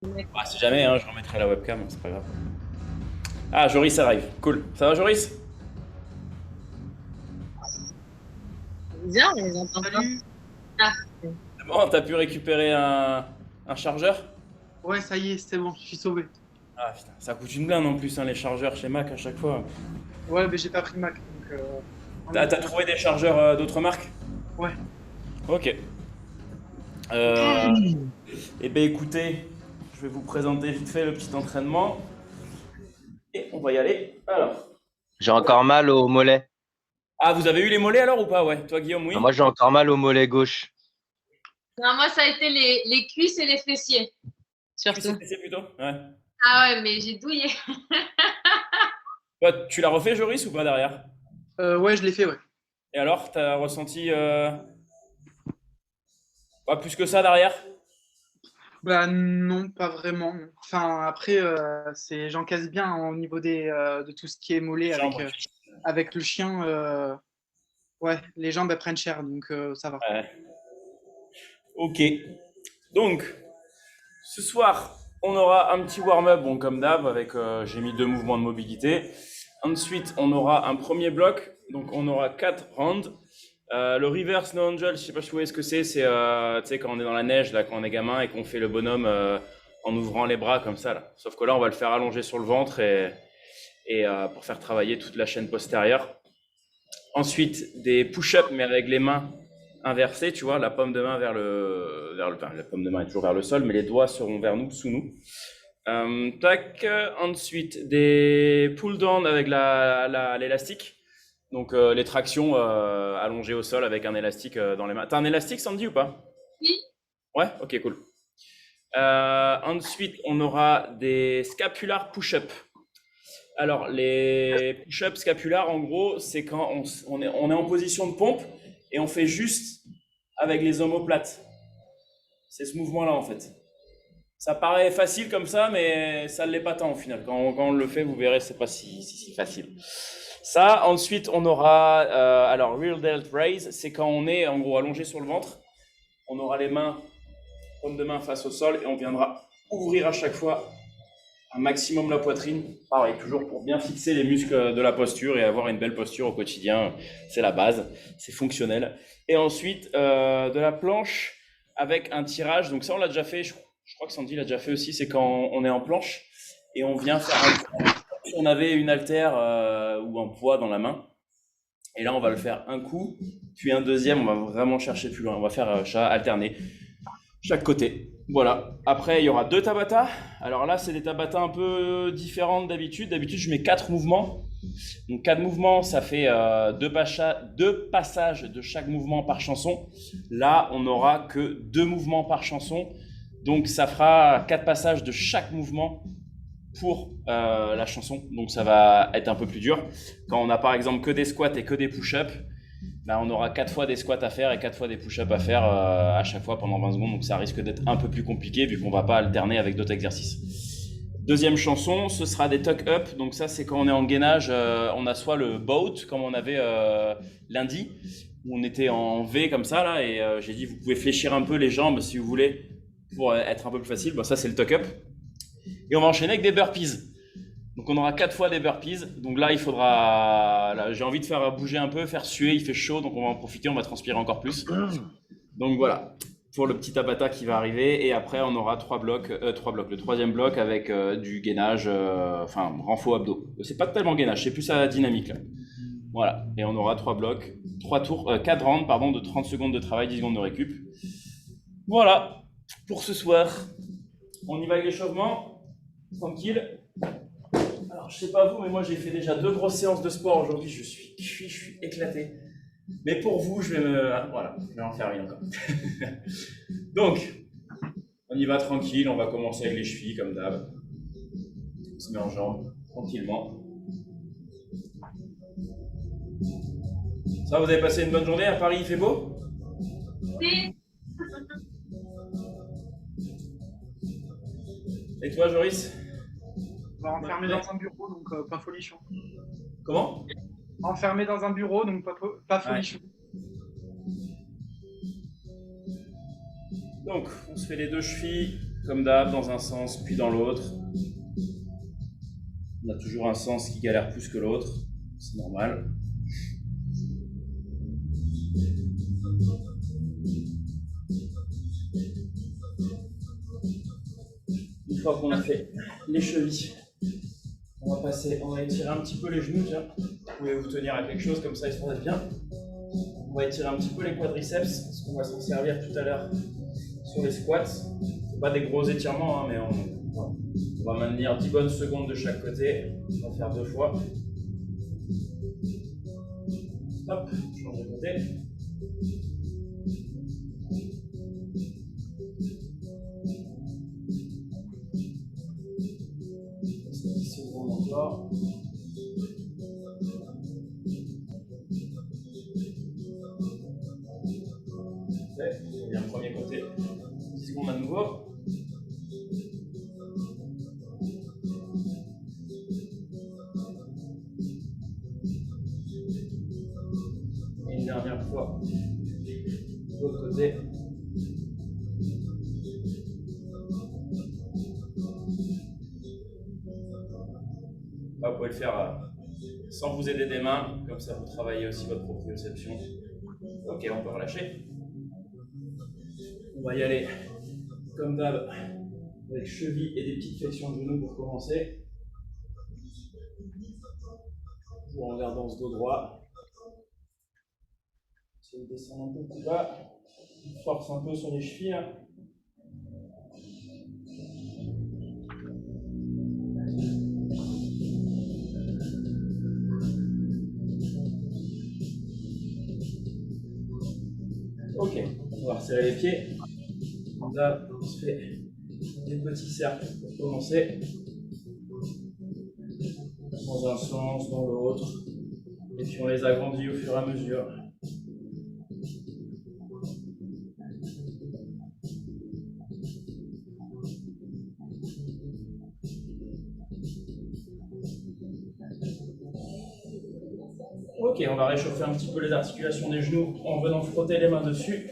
Ah, si jamais, hein, je remettrai la webcam, c'est pas grave. Ah, Joris arrive. Cool. Ça va, Joris? Bien, on les entend pas. Salut! Ah, Bon, t'as pu récupérer un chargeur? Ouais, ça y est, c'est bon, je suis sauvé. Ah putain, ça coûte une blinde en plus, hein, les chargeurs chez Mac à chaque fois. Ouais, mais j'ai pas pris Mac, donc on est T'as bon. trouvé des chargeurs d'autres marques? Ouais. Ok. Euh, eh bien écoutez, je vais vous présenter vite fait le petit entraînement et on va y aller. Alors. J'ai encore mal au mollet. Ah, vous avez eu les mollets alors ou pas? Ouais. Toi, Guillaume, Moi, oui? j'ai encore mal au mollet gauche. non, moi, ça a été les cuisses et les fessiers, Cuisse et surtout. fessiers plutôt? Ouais. Ah ouais, mais j'ai douillé. Toi, tu l'as refait, Joris, ou pas derrière? Ouais, je l'ai fait, ouais. Et alors, t'as ressenti pas plus que ça derrière? Bah non, pas vraiment. Enfin, après, j'encaisse bien au niveau de tout ce qui est Les mollet jambes, avec le chien. Ouais, les jambes, elles prennent cher, donc ça va. ouais. Ok. Donc, ce soir, on aura un petit warm-up, bon, comme d'hab, avec j'ai mis 2 mouvements de mobilité. Ensuite, on aura un premier bloc, donc on aura 4 rounds. Le reverse no angel, je sais pas si vous voyez ce que c'est. C'est tu sais quand on est dans la neige là, quand on est gamin et qu'on fait le bonhomme en ouvrant les bras comme ça là. Sauf que là, on va le faire allonger sur le ventre et pour faire travailler toute la chaîne postérieure. Ensuite, des push-ups mais avec les mains inversées, tu vois, la paume de main enfin, la paume de main est toujours vers le sol, mais les doigts seront vers nous, sous nous. Tac. Ensuite, des pull down avec l'élastique. Donc les tractions allongées au sol avec un élastique dans les mains. T'as un élastique, Sandy, ou pas? Oui. Ouais, ok, cool. Ensuite, on aura des scapular push-up. Alors, les push-ups scapulaires, en gros, c'est quand on est en position de pompe et on fait juste avec les omoplates. C'est ce mouvement-là, en fait. Ça paraît facile comme ça, mais ça ne l'est pas tant au final. Quand on le fait, vous verrez, c'est pas si facile. Ça, ensuite, on aura, alors, Real Delt Raise, c'est quand on est en gros allongé sur le ventre. On aura les mains, paume de main face au sol, et on viendra ouvrir à chaque fois un maximum la poitrine. Pareil, toujours pour bien fixer les muscles de la posture et avoir une belle posture au quotidien. C'est la base, c'est fonctionnel. Et ensuite, de la planche avec un tirage. Donc ça, on l'a déjà fait. Je crois que Sandy l'a déjà fait aussi. C'est quand on est en planche et on vient faire si on avait une haltère ou un poids dans la main. Et là, on va le faire un coup, puis un deuxième. On va vraiment chercher plus loin. On va faire alterner chaque côté. Voilà. Après, il y aura 2 Tabata. Alors là, c'est des Tabata un peu différentes d'habitude. D'habitude, je mets 4 mouvements. Donc 4 mouvements, ça fait 2 passages de chaque mouvement par chanson. Là, on n'aura que 2 mouvements par chanson. Donc ça fera 4 passages de chaque mouvement pour la chanson. Donc ça va être un peu plus dur. Quand on a par exemple que des squats et que des push-ups, bah, on aura 4 fois des squats à faire et 4 fois des push-ups à faire à chaque fois pendant 20 secondes. Donc ça risque d'être un peu plus compliqué vu qu'on va pas alterner avec d'autres exercices. Deuxième chanson, ce sera des tuck-up. Donc ça, c'est quand on est en gainage, on a soit le boat, comme on avait lundi, où on était en V comme ça, là, et j'ai dit, vous pouvez fléchir un peu les jambes si vous voulez, pour être un peu plus facile. Bon, ça, c'est le tuck-up. Et on va enchaîner avec des burpees. Donc on aura 4 fois des burpees. Donc là, il faudra. Là, j'ai envie de faire bouger un peu, faire suer. Il fait chaud, donc on va en profiter. On va transpirer encore plus. Donc voilà, pour le petit Tabata qui va arriver. Et après, on aura 3 blocs. 3 blocs. Le troisième bloc avec du gainage, enfin renfort abdos. C'est pas tellement gainage, c'est plus à la dynamique là. Voilà. Et on aura 3 blocs, 3 tours, 4 rounds pardon, de 30 secondes de travail, 10 secondes de récup. Voilà pour ce soir. On y va avec l'échauffement. Tranquille. Alors, je sais pas vous, mais moi j'ai fait déjà 2 grosses séances de sport aujourd'hui. Je suis cuit, je suis éclaté. Mais pour vous, je vais voilà, je vais en faire une encore. Donc, on y va tranquille. On va commencer avec les chevilles comme d'hab. On se met en jambes tranquillement. Ça, vous avez passé une bonne journée à Paris, il fait beau? Oui. Et toi, Joris? On va enfermer dans un bureau, donc pas folichon. Comment? Enfermé dans un bureau, donc pas Ouais. folichon. Donc, on se fait les 2 chevilles comme d'hab, dans un sens puis dans l'autre. On a toujours un sens qui galère plus que l'autre, c'est normal. Une fois qu'on a fait les chevilles, on va étirer un petit peu les genoux. Tiens. Vous pouvez vous tenir à quelque chose comme ça, histoire d'être bien. On va étirer un petit peu les quadriceps, parce qu'on va s'en servir tout à l'heure sur les squats. C'est pas des gros étirements, hein, mais on va maintenir 10 bonnes secondes de chaque côté. On va faire 2 fois. Hop, change de côté. 10 secondes encore. On vient le premier côté. 10 secondes à nouveau. Et une dernière fois. De l'autre côté. Là, vous pouvez le faire sans vous aider des mains, comme ça vous travaillez aussi votre proprioception. Ok, on peut relâcher. On va y aller comme d'hab avec cheville et des petites flexions de genoux pour commencer. Toujours en gardant ce dos droit. Essayez de descendre un peu plus bas. Force un peu sur les chevilles. Ok, on va resserrer les pieds. Là, on se fait des petits cercles pour commencer. Dans un sens, dans l'autre. Et puis on les agrandit au fur et à mesure. Ok, on va réchauffer un petit peu les articulations des genoux en venant frotter les mains dessus.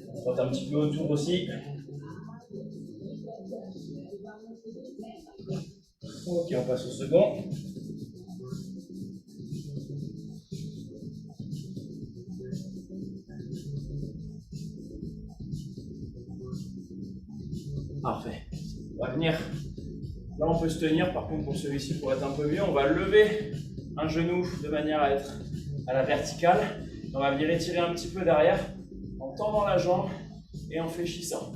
On frotte un petit peu autour aussi. Ok, on passe au second. Parfait. On va venir. Là, on peut se tenir. Par contre, pour celui-ci, pour être un peu mieux, on va lever un genou de manière à être à la verticale. On va venir étirer un petit peu derrière en tendant la jambe et en fléchissant.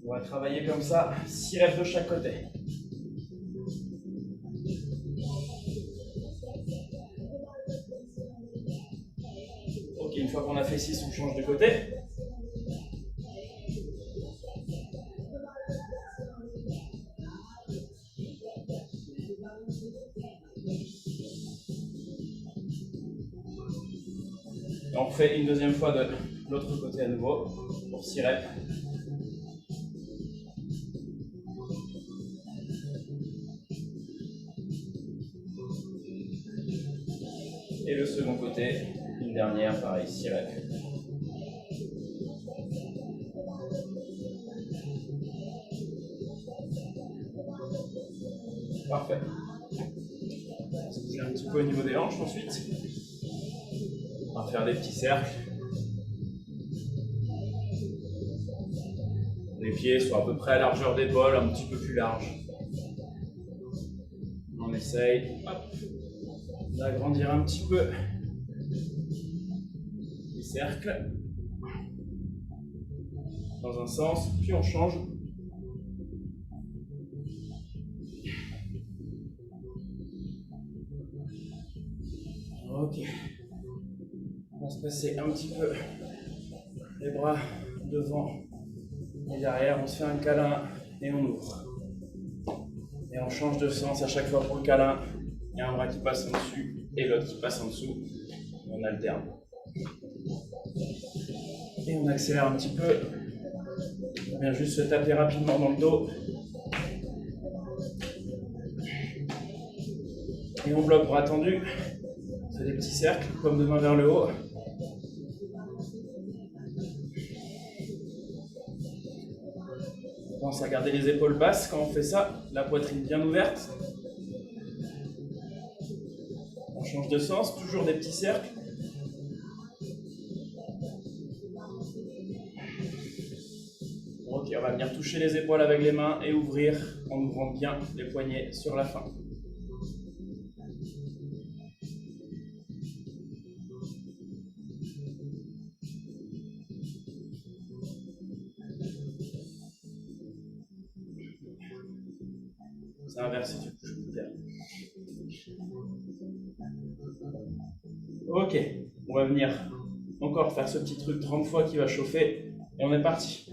On va travailler comme ça, 6 reps de chaque côté. Ok, une fois qu'on a fait 6, on change de côté. Et on refait une deuxième fois de l'autre côté à nouveau pour 6 reps. Et le second côté, une dernière, pareil, 6 reps. Parfait. On va se bouger un petit peu au niveau des hanches ensuite. On va faire des petits cercles. Les pieds sont à peu près à largeur d'épaule, un petit peu plus large. On essaye d'agrandir un petit peu les cercles dans un sens, puis on change. Ok. On va se passer un petit peu les bras devant et derrière. On se fait un câlin et on ouvre. Et on change de sens à chaque fois pour le câlin. Il y a un bras qui passe en dessus et l'autre qui passe en dessous. On alterne. Et on accélère un petit peu. On vient juste se taper rapidement dans le dos. Et on bloque bras tendus. On fait des petits cercles, paume de main vers le haut. pense à garder les épaules basses quand on fait ça, la poitrine bien ouverte. On change de sens, toujours des petits cercles. Ok, on va venir toucher les épaules avec les mains et ouvrir en ouvrant bien les poignets sur la fin. C'est inversé du coup, je peux faire. Ok, on va venir encore faire ce petit truc 30 fois qui va chauffer et on est parti.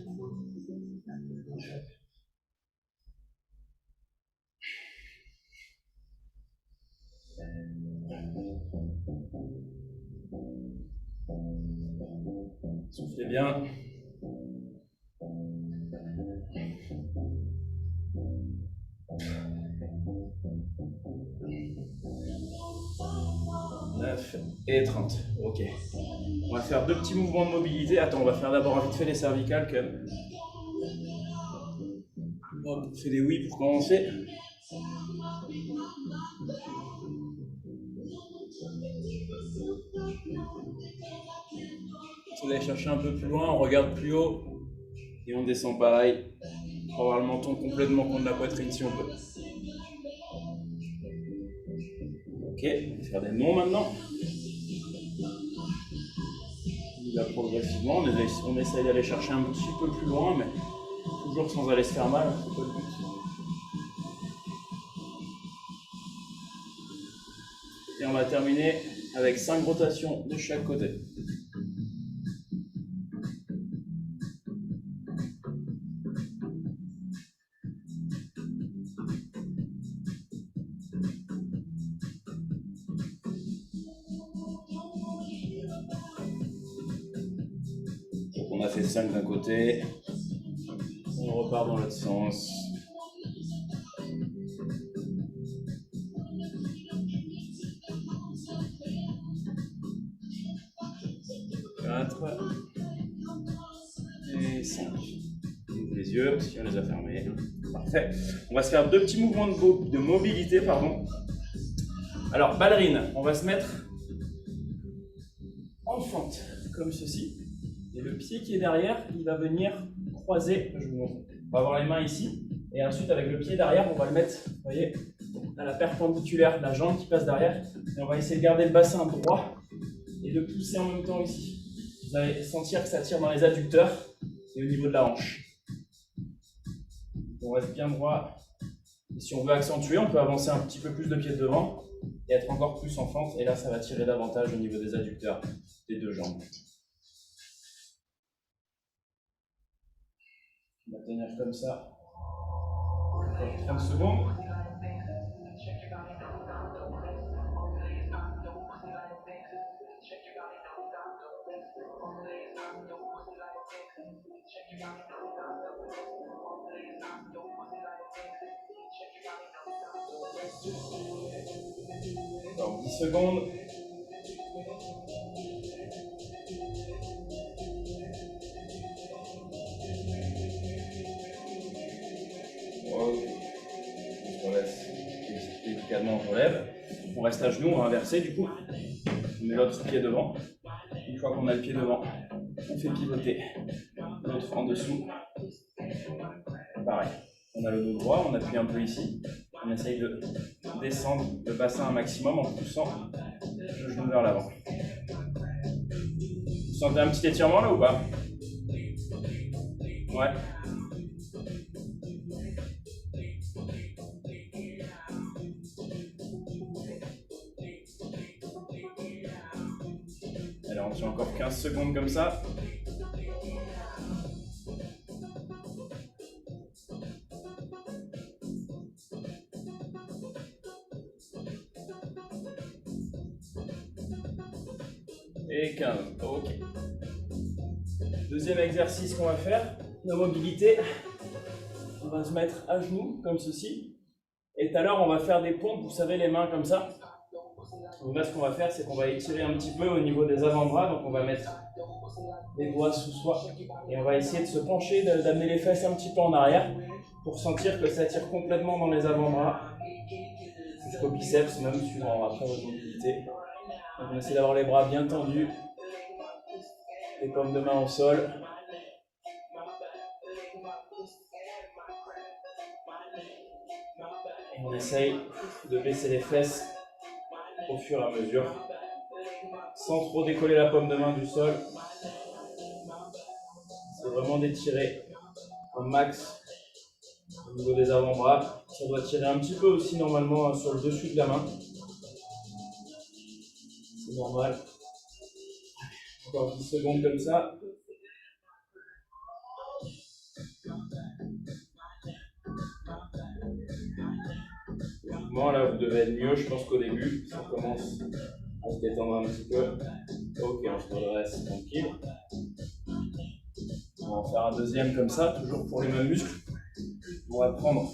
Soufflez bien. Et 30. Ok. On va faire deux petits mouvements de mobilité. Attends, on va faire d'abord vite fait les cervicales quand même. On fait des oui pour commencer. On va aller chercher un peu plus loin, on regarde plus haut et on descend pareil pour avoir le menton complètement contre la poitrine si on peut. Ok, on va faire des noms maintenant. On va progressivement, on essaye d'aller chercher un petit peu plus loin, mais toujours sans aller se faire mal, c'est pas le but. Et on va terminer avec 5 rotations de chaque côté. Donc on a fait 5 d'un côté, on repart dans l'autre sens. Et 5. On ouvre les yeux parce qu'on les a fermés. Parfait. On va se faire deux petits mouvements de mobilité, pardon. Alors, ballerine, on va se mettre en fente, comme ceci. Et le pied qui est derrière, il va venir croiser. Je vous montre. On va avoir les mains ici. Et ensuite, avec le pied derrière, on va le mettre, vous voyez, à la perpendiculaire, la jambe qui passe derrière. Et on va essayer de garder le bassin droit et de pousser en même temps ici. Vous allez sentir que ça tire dans les adducteurs et au niveau de la hanche. On reste bien droit. Et si on veut accentuer, on peut avancer un petit peu plus de pied devant et être encore plus en fente. Et là, ça va tirer davantage au niveau des adducteurs des deux jambes. On va tenir comme ça. Encore 30 secondes. Encore 10 secondes. On laisse délicatement, on relève. On reste à genoux, on va inverser du coup. On met l'autre pied devant. Une fois qu'on a le pied devant, on fait pivoter l'autre en dessous. Pareil. On a le dos droit, on appuie un peu ici. On essaye de descendre le bassin un maximum en poussant le genou vers l'avant. Vous sentez un petit étirement là ou pas? Ouais. Allez, on tient encore 15 secondes comme ça. Et 15, ok. Deuxième exercice qu'on va faire, la mobilité. On va se mettre à genoux, comme ceci. Et tout à l'heure, on va faire des pompes, vous savez, les mains comme ça. Donc là, ce qu'on va faire, c'est qu'on va étirer un petit peu au niveau des avant-bras. Donc on va mettre les doigts sous soi. Et on va essayer de se pencher, d'amener les fesses un petit peu en arrière pour sentir que ça tire complètement dans les avant-bras, jusqu'au biceps même, suivant après votre mobilité. Donc on essaie d'avoir les bras bien tendus, les paumes de main au sol. Et on essaye de baisser les fesses au fur et à mesure, sans trop décoller la paume de main du sol. C'est vraiment d'étirer un max au niveau des avant-bras. Ça doit tirer un petit peu aussi normalement sur le dessus de la main. C'est normal. Encore 10 secondes comme ça. Bon, là, vous devez être mieux. Je pense qu'au début, ça commence à se détendre un petit peu. Ok, on se redresse tranquille. On va en faire un deuxième comme ça, toujours pour les mêmes muscles. On va prendre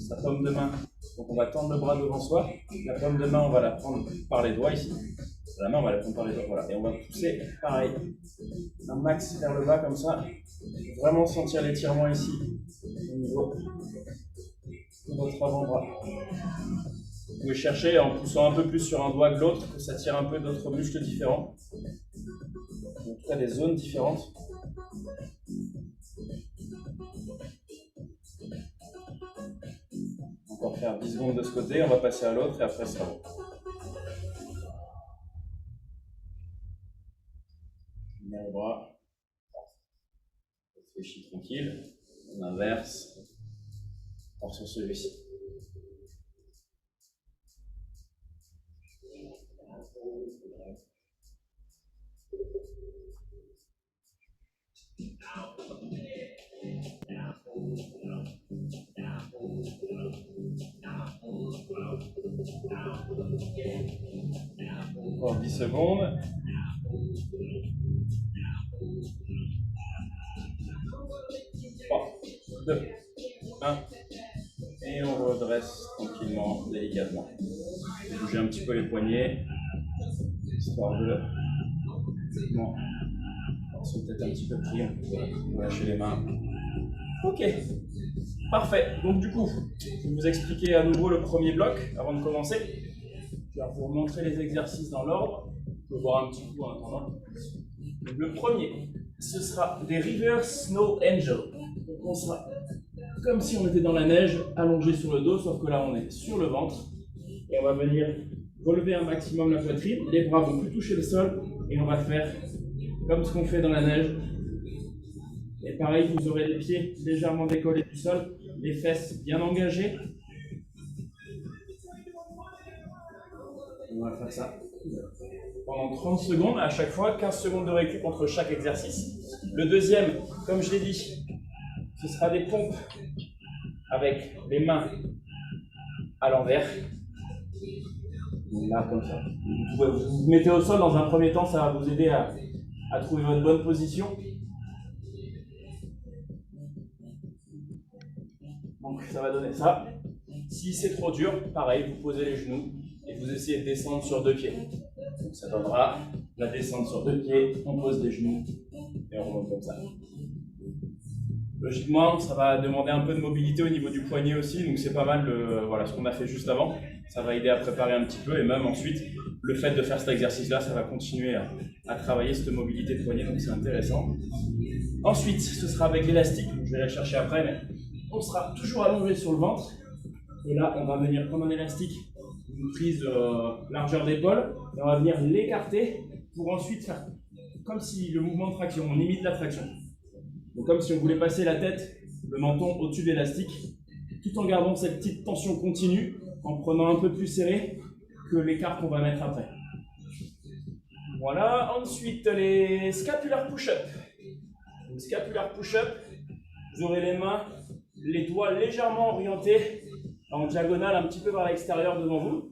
sa paume de main. Donc on va tendre le bras devant soi. La paume de main, on va la prendre par les doigts ici. La main, on va la prendre par les doigts. Voilà. Et on va pousser pareil. Un max vers le bas comme ça. Vraiment sentir l'étirement ici. Au niveau de votre avant-bras. Vous pouvez chercher en poussant un peu plus sur un doigt que l'autre, que ça tire un peu d'autres muscles différents. En tout cas des zones différentes. Encore faire 10 secondes de ce côté, on va passer à l'autre et après ça va. On met le bras. On réfléchit tranquille. On inverse. On part sur celui-ci. Encore 10 secondes. 3, 2, 1. Et on redresse tranquillement, délicatement. Bouger un petit peu les poignets, histoire de... Bon. Ils sont peut-être un petit peu pris, on peut lâcher les mains. Ok, parfait. Donc du coup, je vais vous expliquer à nouveau le premier bloc avant de commencer. Je vais vous montrer les exercices dans l'ordre. On peut voir un petit coup en attendant. Donc, le premier, ce sera des reverse snow angel. Donc on sera comme si on était dans la neige, allongé sur le dos, sauf que là on est sur le ventre. Et on va venir relever un maximum la poitrine. Les bras vont plus toucher le sol et on va faire comme ce qu'on fait dans la neige. Et pareil, vous aurez les pieds légèrement décollés du sol, les fesses bien engagées. On va faire ça pendant 30 secondes, à chaque fois, 15 secondes de récup entre chaque exercice. Le deuxième, comme je l'ai dit, ce sera des pompes avec les mains à l'envers. Là, comme ça. Vous vous mettez au sol dans un premier temps, ça va vous aider à trouver votre bonne position. Donc ça va donner ça. Si c'est trop dur, pareil, vous posez les genoux et vous essayez de descendre sur deux pieds. Donc ça donnera la descente sur deux pieds, on pose les genoux et on remonte comme ça. Logiquement, ça va demander un peu de mobilité au niveau du poignet aussi, donc c'est pas mal voilà, ce qu'on a fait juste avant. Ça va aider à préparer un petit peu et même ensuite, le fait de faire cet exercice-là, ça va continuer à travailler cette mobilité de poignet, donc c'est intéressant. Ensuite, ce sera avec l'élastique, je vais la chercher après, mais on sera toujours allongé sur le ventre. Et là, on va venir prendre un élastique, une prise largeur d'épaule, et on va venir l'écarter pour ensuite faire comme si le mouvement de traction, on imite la traction. Donc comme si on voulait passer la tête, le menton au-dessus de l'élastique, tout en gardant cette petite tension continue, en prenant un peu plus serré que l'écart qu'on va mettre après. Voilà, ensuite les scapular push-up. Scapular push-up, vous aurez les mains, les doigts légèrement orientés en diagonale un petit peu vers l'extérieur devant vous.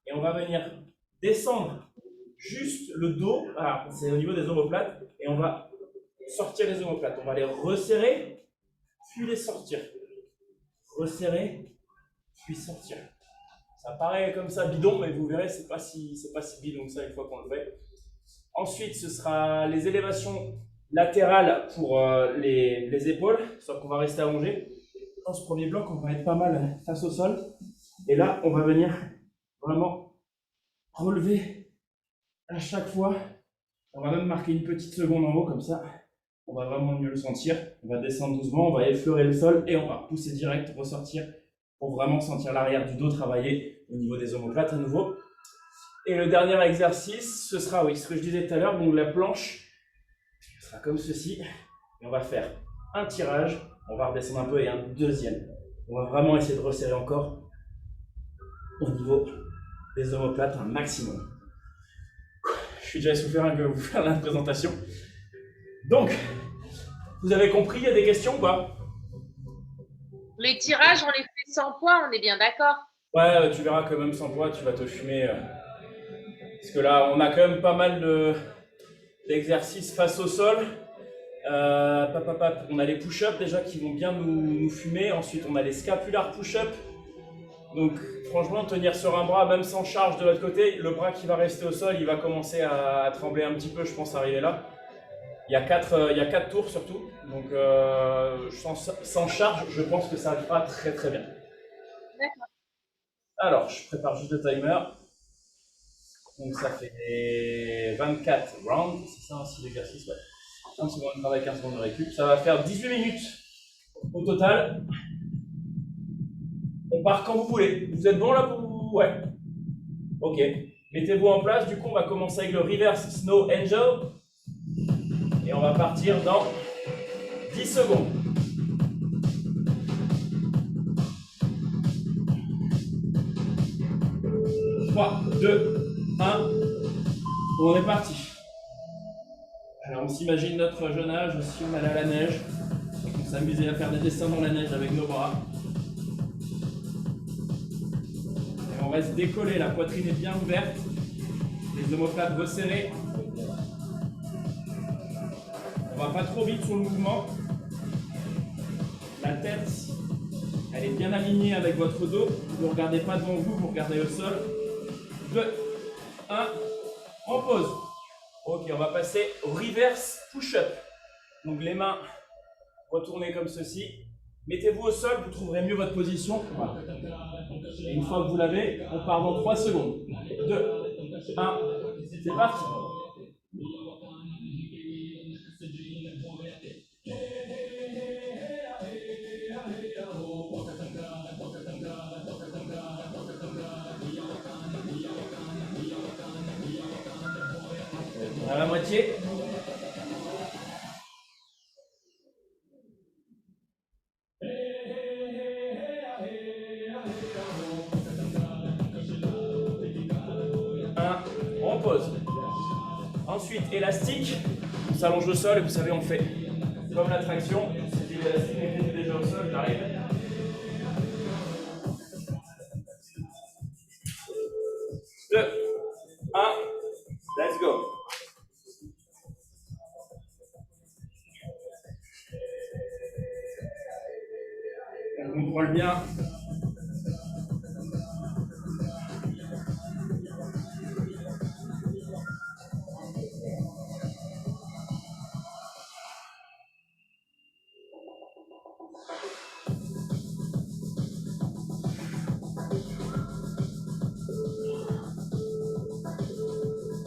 Et on va venir descendre juste le dos, voilà, c'est au niveau des omoplates, et on va sortir les omoplates. On va les resserrer, puis les sortir. Resserrer, puis sortir. Ça paraît comme ça bidon, mais vous verrez, c'est pas si bidon que ça une fois qu'on le fait. Ensuite, ce sera les élévations latérales pour les épaules, soit qu'on va rester allongé. Dans ce premier bloc, on va être pas mal face au sol. Et là, on va venir vraiment relever à chaque fois. On va même marquer une petite seconde en haut, comme ça, on va vraiment mieux le sentir. On va descendre doucement, on va effleurer le sol et on va pousser direct, ressortir pour vraiment sentir l'arrière du dos travailler au niveau des omoplates à nouveau. Et le dernier exercice, ce sera, oui, ce que je disais tout à l'heure, donc la planche sera comme ceci. Et on va faire un tirage, on va redescendre un peu et un deuxième. On va vraiment essayer de resserrer encore au niveau des omoplates un maximum. Je suis déjà essoufflé rien que vous faire la présentation. Donc, vous avez compris, il y a des questions ou pas? Les tirages, on les fait sans poids, on est bien d'accord? Ouais, tu verras que même sans poids, tu vas te fumer. Parce que là, on a quand même pas mal d'exercices face au sol. On a les push-ups déjà qui vont bien nous fumer. Ensuite, on a les scapulaires push-ups. Donc, franchement, tenir sur un bras, même sans charge de l'autre côté, le bras qui va rester au sol, il va commencer à trembler un petit peu, je pense, arriver là. Il y a 4 tours surtout. Donc, sans charge, je pense que ça le fera très très bien. D'accord. Alors, je prépare juste le timer. Donc, ça fait 24 rounds. C'est ça aussi l'exercice, ouais. 15 secondes de travail, 15 secondes de récup. Ça va faire 18 minutes au total. On part quand vous voulez. Vous êtes bon là pour vous? Ouais. Ok. Mettez-vous en place. Du coup, on va commencer avec le reverse snow angel. Et on va partir dans 10 secondes. 3, 2, 1. On est parti. Alors, on s'imagine notre jeune âge si on allait à la neige. On s'amusait à faire des dessins dans la neige avec nos bras. Et on reste décollé, la poitrine est bien ouverte. Les omoplates resserrées. On va pas trop vite sur le mouvement. La tête, elle est bien alignée avec votre dos. Vous ne regardez pas devant vous, vous regardez le sol. 2, 1, on pose. Ok, on va passer au reverse push-up. Donc les mains retournées comme ceci. Mettez-vous au sol, vous trouverez mieux votre position. Voilà. Et une fois que vous l'avez, on part dans 3 secondes. 2, 1, c'est parti. À la moitié. On pose. Ensuite, élastique. On s'allonge au sol et vous savez, on fait comme la traction. Si l'élastique est déjà au sol, j'arrive. Deux, 1, let's go. On contrôle bien.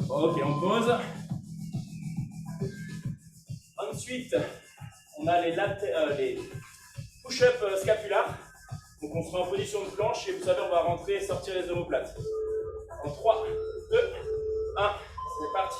Ok, on pose. Ensuite, on a les push-up scapulaires. Donc on sera en position de planche et vous savez, on va rentrer et sortir les omoplates. En 3, 2, 1, c'est parti.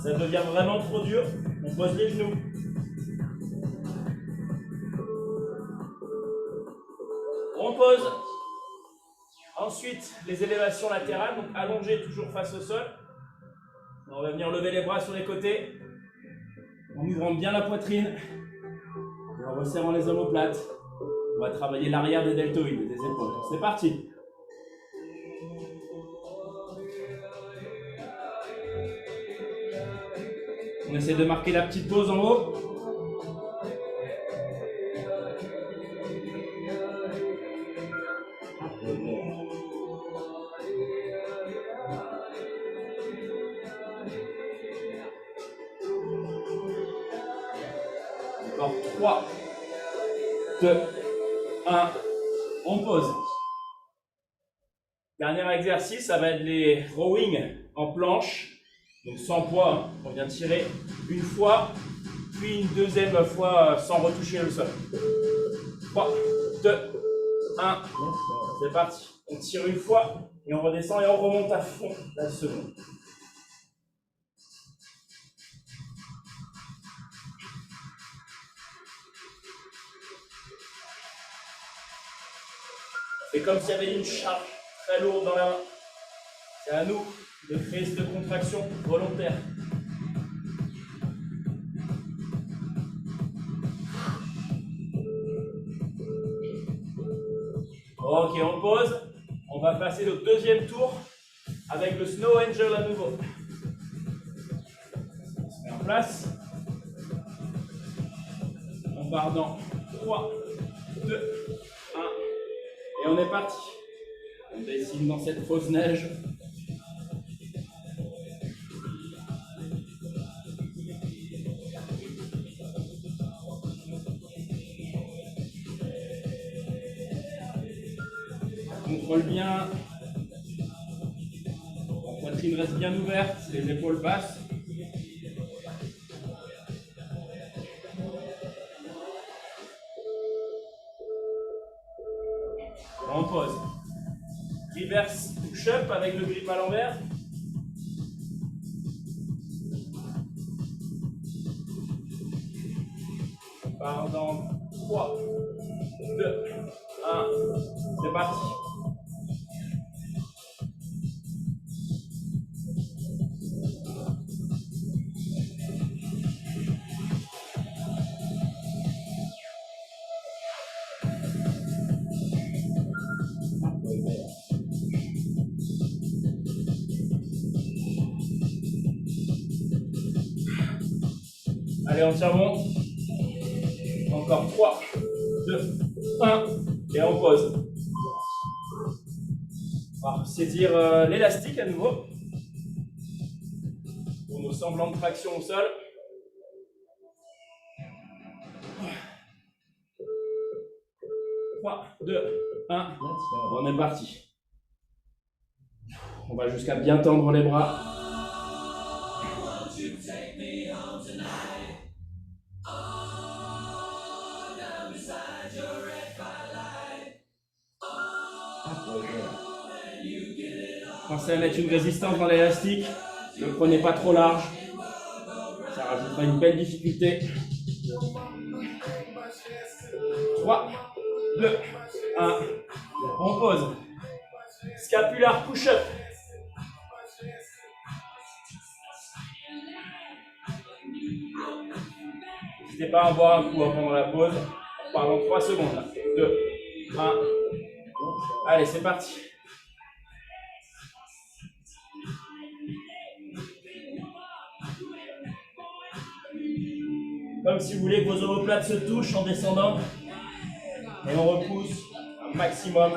Ça devient vraiment trop dur, on pose les genoux. On pose. Ensuite, les élévations latérales, donc allongées toujours face au sol. On va venir lever les bras sur les côtés, en ouvrant bien la poitrine, en resserrant les omoplates. On va travailler l'arrière des deltoïdes, des épaules. C'est parti. On essaie de marquer la petite pause en haut. Encore 3, 2, 1. On pose. Dernier exercice, ça va être les rowing en planche. Donc sans poids, on vient tirer une fois, puis une deuxième fois sans retoucher le sol. 3, 2, 1. C'est parti. On tire une fois et on redescend et on remonte à fond la seconde. C'est comme s'il y avait une charge très lourde dans la main. C'est à nous de créer cette contraction volontaire. Ok, on pose. On va passer au deuxième tour avec le Snow Angel à nouveau. On se met en place. On part dans 3, 2, 1. Et on est parti. On dessine dans cette fausse neige. On contrôle bien. La poitrine reste bien ouverte, les épaules passent. On pose. Reverse push-up avec le grip à l'envers. On part dans 3, 2, 1. C'est parti. Allez, on tire bon. Encore 3, 2, 1. Et on pose. On va saisir l'élastique à nouveau. Pour nos semblants de traction au sol. Trois, 2, 1. On est parti. On va jusqu'à bien tendre les bras. Pensez à mettre une résistance dans l'élastique. Ne le prenez pas trop large. Ça rajoutera une belle difficulté. 3, 2, 1. On pose. Scapular push-up. N'hésitez pas à boire un coup pendant la pause. Pendant 3 secondes. 2, 1. Allez, c'est parti. Comme si vous voulez que vos omoplates se touchent en descendant. Et on repousse un maximum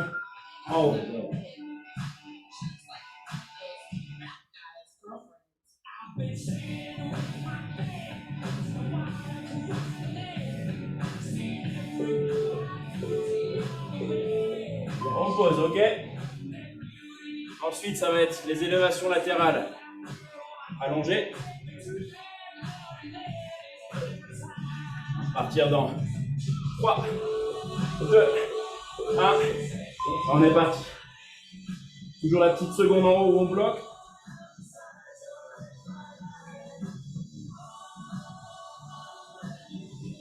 en haut. On pose, ok? Ensuite, ça va être les élévations latérales allongées. Partir dans 3, 2, 1. On est parti. Toujours la petite seconde en haut où on bloque.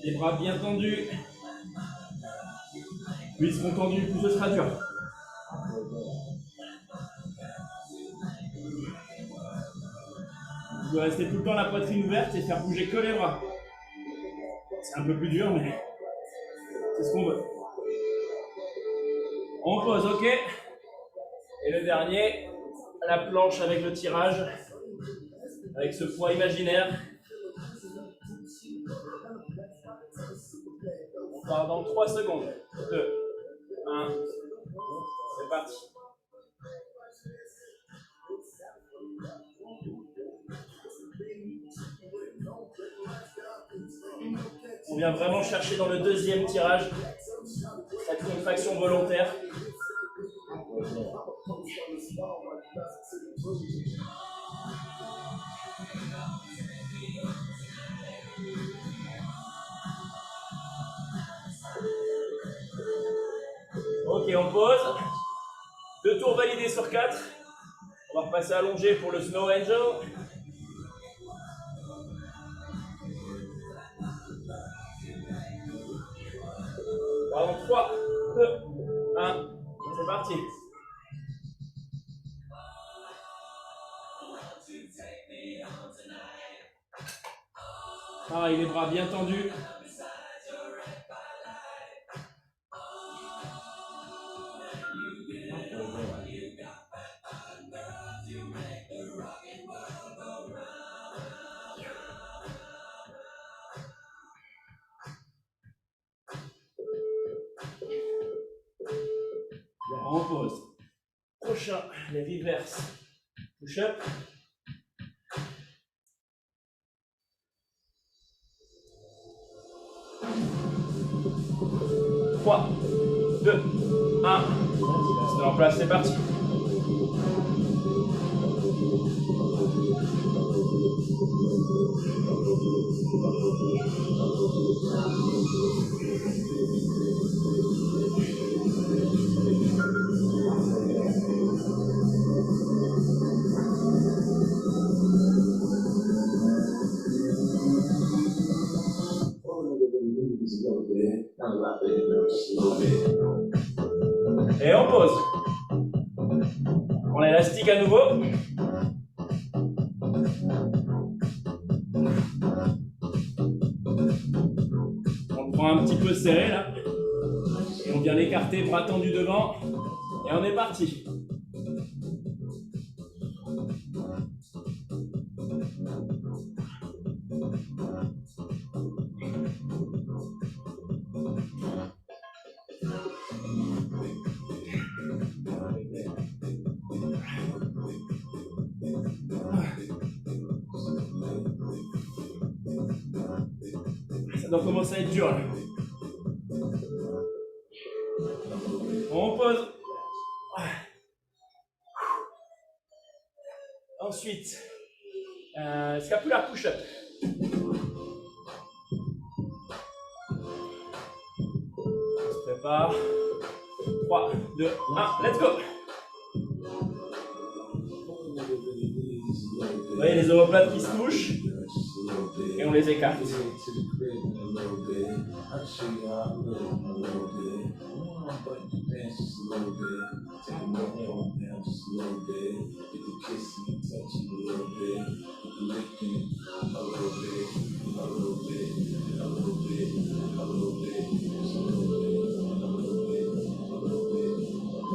Les bras bien tendus. Plus ils seront tendus, plus ce sera dur. Vous pouvez rester tout le temps la poitrine ouverte et faire bouger que les bras. C'est un peu plus dur, mais c'est ce qu'on veut. On pose, ok. Et le dernier, la planche avec le tirage, avec ce poids imaginaire. part dans 3 secondes. 2, 1. C'est parti. On vient vraiment chercher dans le deuxième tirage cette contraction volontaire. Ok, on pose. 2 tours validés sur 4. On va repasser allongé pour le Snow Angel. Pardon, 3, 2, 1. C'est parti. Pareil, les bras bien tendus. On pose. Prochain, les reverse push-up. Trois, 2, 1. C'est en place, c'est parti. Et on pose. On l'élastique à nouveau. On le prend un petit peu serré là. Et on vient l'écarter, bras tendus devant. Et on est parti. Ça doit commencer à être dur là. On pose. Ensuite, scapulaire push-up. On se prépare. 3, 2, 1, let's go. Vous voyez les omoplates qui se touchent et on les écarte.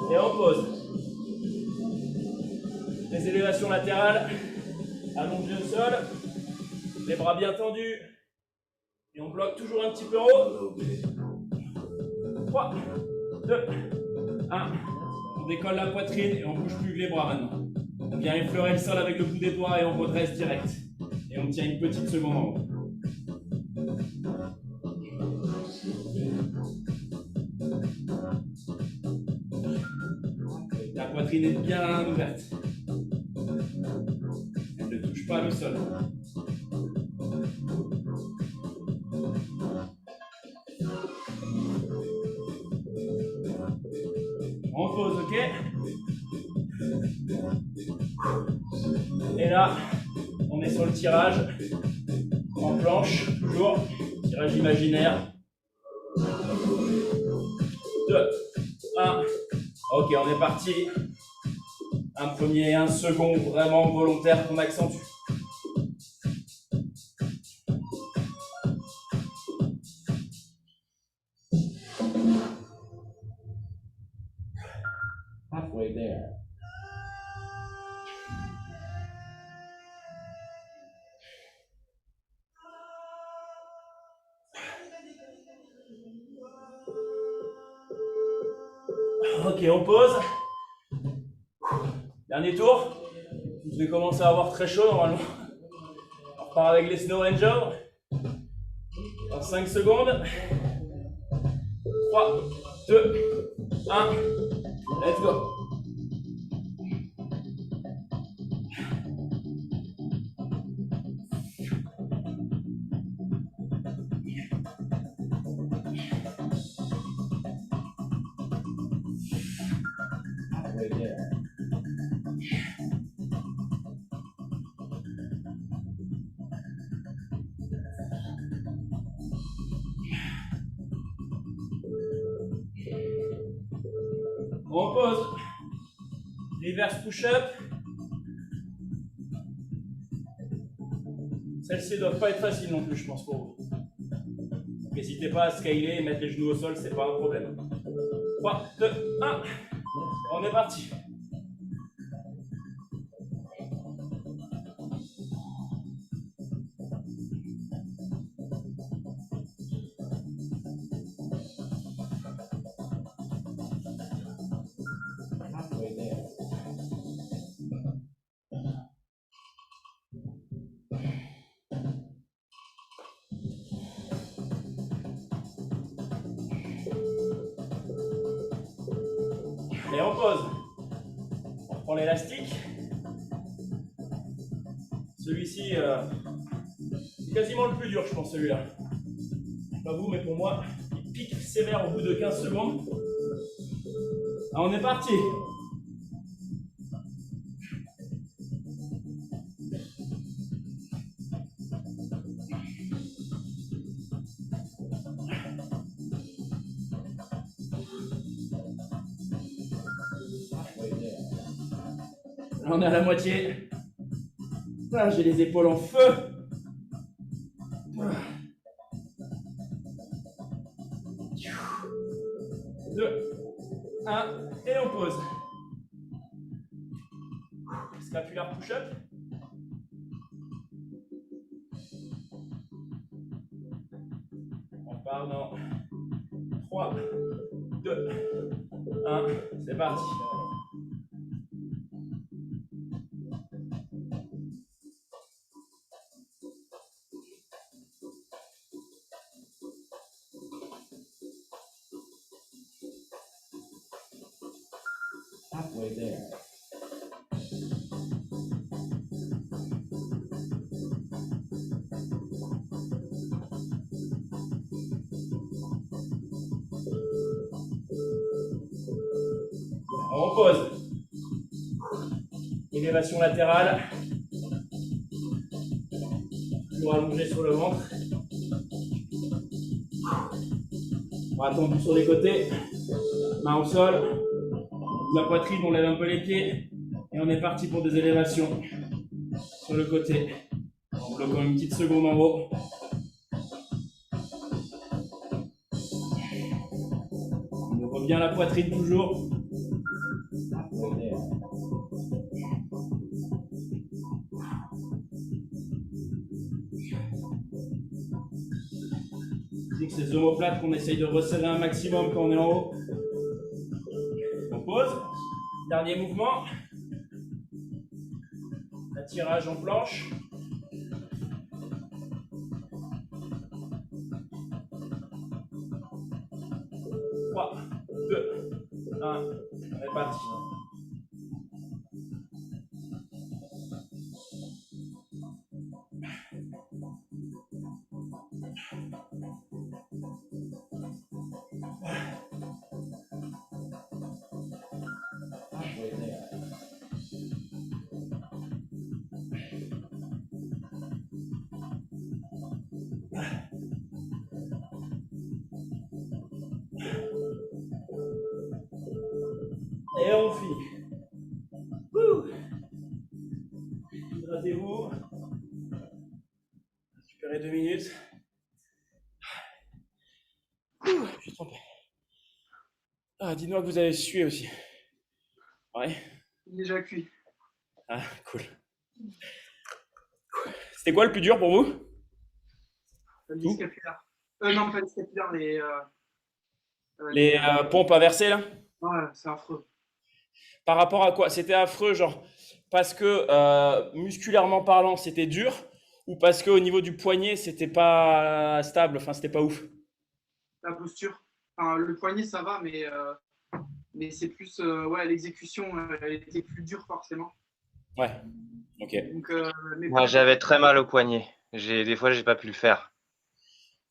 Et on pose. Les élévations latérales, allongé au sol, les bras bien tendus. Et on bloque toujours un petit peu en haut. 3, 2, 1. On décolle la poitrine et on bouge plus que les bras maintenant. On vient effleurer le sol avec le bout des doigts et on redresse direct. Et on tient une petite seconde en haut. La poitrine est bien ouverte. Elle ne touche pas le sol. On pose, ok? Et là, on est sur le tirage en planche, toujours, tirage imaginaire. 2, 1. Ok, on est parti. Un premier et un second vraiment volontaire qu'on accentue. Halfway there. Ok, on pose. Dernier tour. Je vais commencer à avoir très chaud normalement. On repart avec les Snow Angels. En 5 secondes. 3, 2, 1. Let's go. On pose. Reverse push-up. Celles-ci ne doivent pas être faciles non plus, je pense, pour vous. N'hésitez pas à scaler et mettre les genoux au sol, c'est pas un problème. 3, 2, 1. On est parti. Et on pose. On reprend l'élastique. Celui-ci, c'est quasiment le plus dur, je pense, celui-là. Pas vous, mais pour moi, il pique sévère au bout de 15 secondes. Ah, on est parti. Là, on est à la moitié. Ah, j'ai les épaules en feu. 2, 1, et on pose. Scapulaire push-up. On part dans 3, 2, 1, c'est parti. Halfway there. On pose. Élévation latérale. Toujours allongé sur le ventre. Bras tendus sur les côtés. Main au sol. La poitrine, on lève un peu les pieds. Et on est parti pour des élévations sur le côté. En bloquant une petite seconde en haut. On ouvre bien la poitrine toujours. C'est ces omoplates qu'on essaye de resserrer un maximum quand on est en haut. On pose. Dernier mouvement. Attirage en planche. Trois, 2, 1. On est parti. Et on finit. Hydratez-vous. Récupérez 2 minutes. Je suis trompé. Ah, dis-moi que vous avez sué aussi. Ouais. Déjà cuit. Ah, cool. C'était quoi le plus dur pour vous? Les scapulaires. Non, pas les scapulaires, Les pompes inversées là? Ouais, c'est affreux. Par rapport à quoi? C'était affreux, genre parce que musculairement parlant, c'était dur ou parce qu'au niveau du poignet, c'était pas stable, enfin, c'était pas ouf. La posture. Enfin, le poignet, ça va, mais c'est plus, ouais, l'exécution, elle était plus dure forcément. Ouais, ok. Donc, mais Moi, j'avais très mal au poignet. Des fois, j'ai pas pu le faire.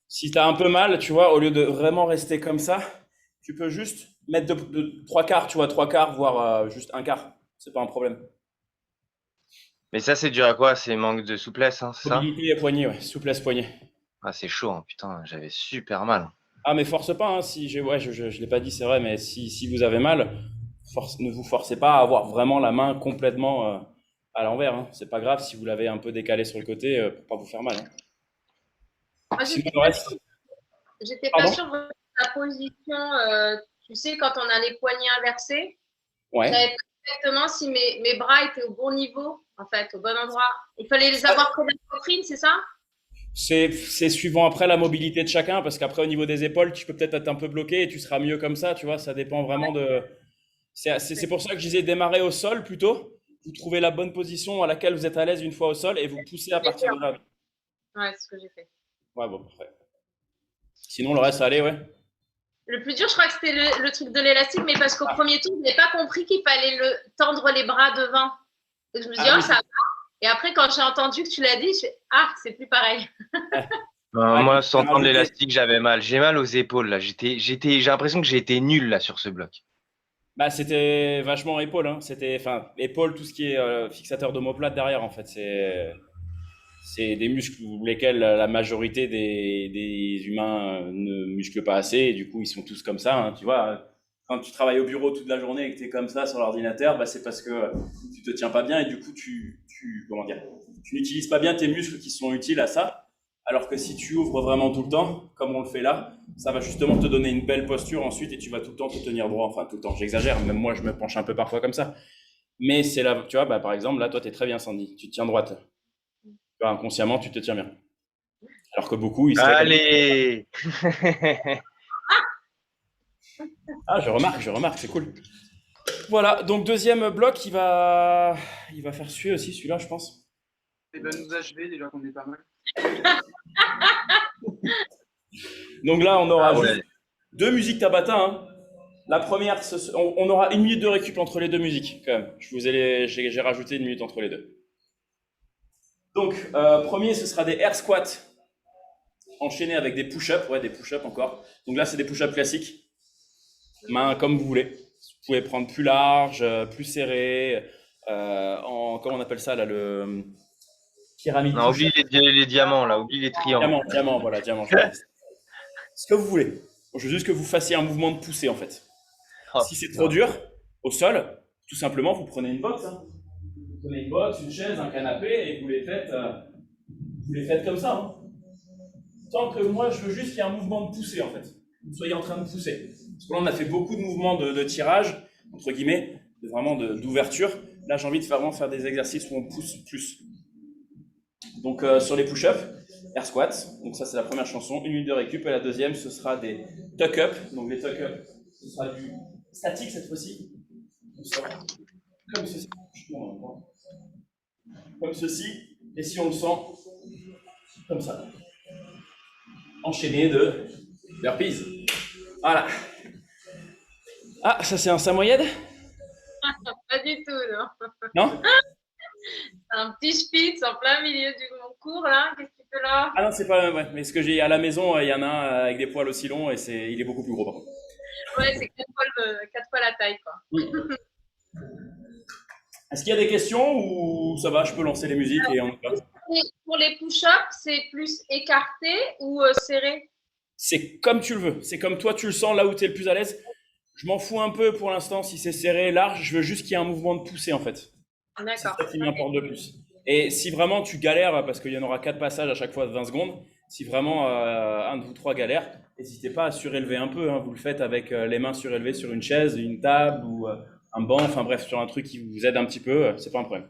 Si tu as un peu mal, tu vois, au lieu de vraiment rester comme ça, tu peux juste mettre de trois quarts, tu vois, trois quarts, voire juste un quart. C'est pas un problème. Mais ça, c'est dû à quoi? C'est manque de souplesse, hein, c'est ça? Mobilité et poignet, ouais, souplesse poignet. Ah, c'est chaud, hein, putain, j'avais super mal. Ah, mais force pas, hein, si j'ai, ouais, je l'ai pas dit, c'est vrai, mais si vous avez mal, ne vous forcez pas à avoir vraiment la main complètement à l'envers, hein. C'est pas grave si vous l'avez un peu décalé sur le côté pour pas vous faire mal, hein. Moi, Sinon, le reste, j'étais pas pardon? sûre de la position. Tu sais, quand on a les poignets inversés, je Ouais. savais pas exactement si mes bras étaient au bon niveau, en fait, au bon endroit. Il fallait les avoir près de la poitrine, c'est ça? C'est suivant après la mobilité de chacun, parce qu'après au niveau des épaules, tu peux peut-être être un peu bloqué et tu seras mieux comme ça, tu vois, ça dépend vraiment de. C'est pour ça que je disais démarrer au sol plutôt. Vous trouvez la bonne position à laquelle vous êtes à l'aise une fois au sol et vous poussez à J'ai fait, partir de là. ouais, c'est ce que j'ai fait. Ouais, bon, parfait. Sinon, le reste, ça allait, ouais. Le plus dur, je crois que c'était le truc de l'élastique, mais parce qu'au premier tour, je n'ai pas compris qu'il fallait tendre les bras devant. Donc, je me suis dit, Ah oh, oui, ça va. Et après, quand j'ai entendu que tu l'as dit, je fais, ah, c'est plus pareil. ouais. Ouais, Moi, sans tendre rajouter. l'élastique, j'avais mal. J'ai mal aux épaules, là. J'ai l'impression que j'ai été nul, là, sur ce bloc. Bah, c'était vachement épaule, hein. C'était, enfin, épaule, tout ce qui est fixateur d'omoplate derrière, en fait. C'est des muscles lesquels la majorité des humains ne musclent pas assez, et du coup, ils sont tous comme ça, hein, tu vois. Quand tu travailles au bureau toute la journée et que tu es comme ça sur l'ordinateur, bah, c'est parce que tu te tiens pas bien et du coup, comment dire, tu n'utilises pas bien tes muscles qui sont utiles à ça. Alors que si tu ouvres vraiment tout le temps, comme on le fait là, ça va justement te donner une belle posture ensuite et tu vas tout le temps te tenir droit. Enfin, tout le temps, j'exagère, même moi, je me penche un peu parfois comme ça. Mais c'est là, tu vois, bah, par exemple, là, toi, tu es très bien, Sandy. Tu te tiens droite. Inconsciemment, tu te tiens bien. Alors que beaucoup, ils seraient comme. Allez! Ah, je remarque, c'est cool. Voilà, donc deuxième bloc, il va faire suer aussi celui-là, je pense. il va nous achever déjà qu'on est pas mal. Donc là, on aura Ah juste ouais. deux musiques Tabata, hein. La première, on aura une minute de récup entre les deux musiques, quand même. J'ai rajouté une minute entre les deux. Donc, premier, ce sera des air squats enchaînés avec des push-ups. Ouais, des push-ups encore. Donc là, c'est des push-ups classiques. Main comme vous voulez. Vous pouvez prendre plus large, plus serré, comment on appelle ça là, le pyramide Non, push-up. oublie les diamants, là. Oublie les triangles. Diamant, voilà, diamant. Ce que vous voulez. Je veux juste que vous fassiez un mouvement de poussée en fait. Oh, Si c'est trop putain. dur, au sol, tout simplement, vous prenez une box. Hein. Vous prenez une box, une chaise, un canapé et vous les faites comme ça. Hein. Tant que moi, je veux juste qu'il y ait un mouvement de poussée en fait. Que vous soyez en train de pousser. Parce que là, on a fait beaucoup de mouvements de tirage, entre guillemets, d'ouverture. Là, j'ai envie de vraiment faire des exercices où on pousse plus. Donc, sur les push-ups, air squats. Donc, ça, c'est la première chanson. Une minute de récup. Et la deuxième, ce sera des tuck-up. Donc, les tuck-up, ce sera du statique cette fois-ci. Comme ceci. Comme ceci. Et si on le sent, comme ça. Enchaîné de burpees. Voilà. Ah, ça c'est un samoyed? Pas du tout, non. Non? Un petit spitz en plein milieu de mon cours, là. Qu'est-ce que tu fais là? Ah non, c'est pas ouais. Mais ce que j'ai à la maison, il y en a un avec des poils aussi longs et il est beaucoup plus gros par contre. Ouais, c'est 4 fois la taille, quoi. Oui. Est-ce qu'il y a des questions ou ça va, je peux lancer les musiques et on y va? Et pour les push-ups, c'est plus écarté ou serré? C'est comme tu le veux. C'est comme toi tu le sens là où tu es le plus à l'aise. Je m'en fous un peu pour l'instant si c'est serré, large. Je veux juste qu'il y ait un mouvement de poussée en fait. C'est D'accord. ça qui m'importe le plus. Et si vraiment tu galères, parce qu'il y en aura 4 passages à chaque fois de 20 secondes, si vraiment un de vous trois galère, n'hésitez pas à surélever un peu. Hein. Vous le faites avec les mains surélevées sur une chaise, une table ou un banc, enfin bref, sur un truc qui vous aide un petit peu, c'est pas un problème.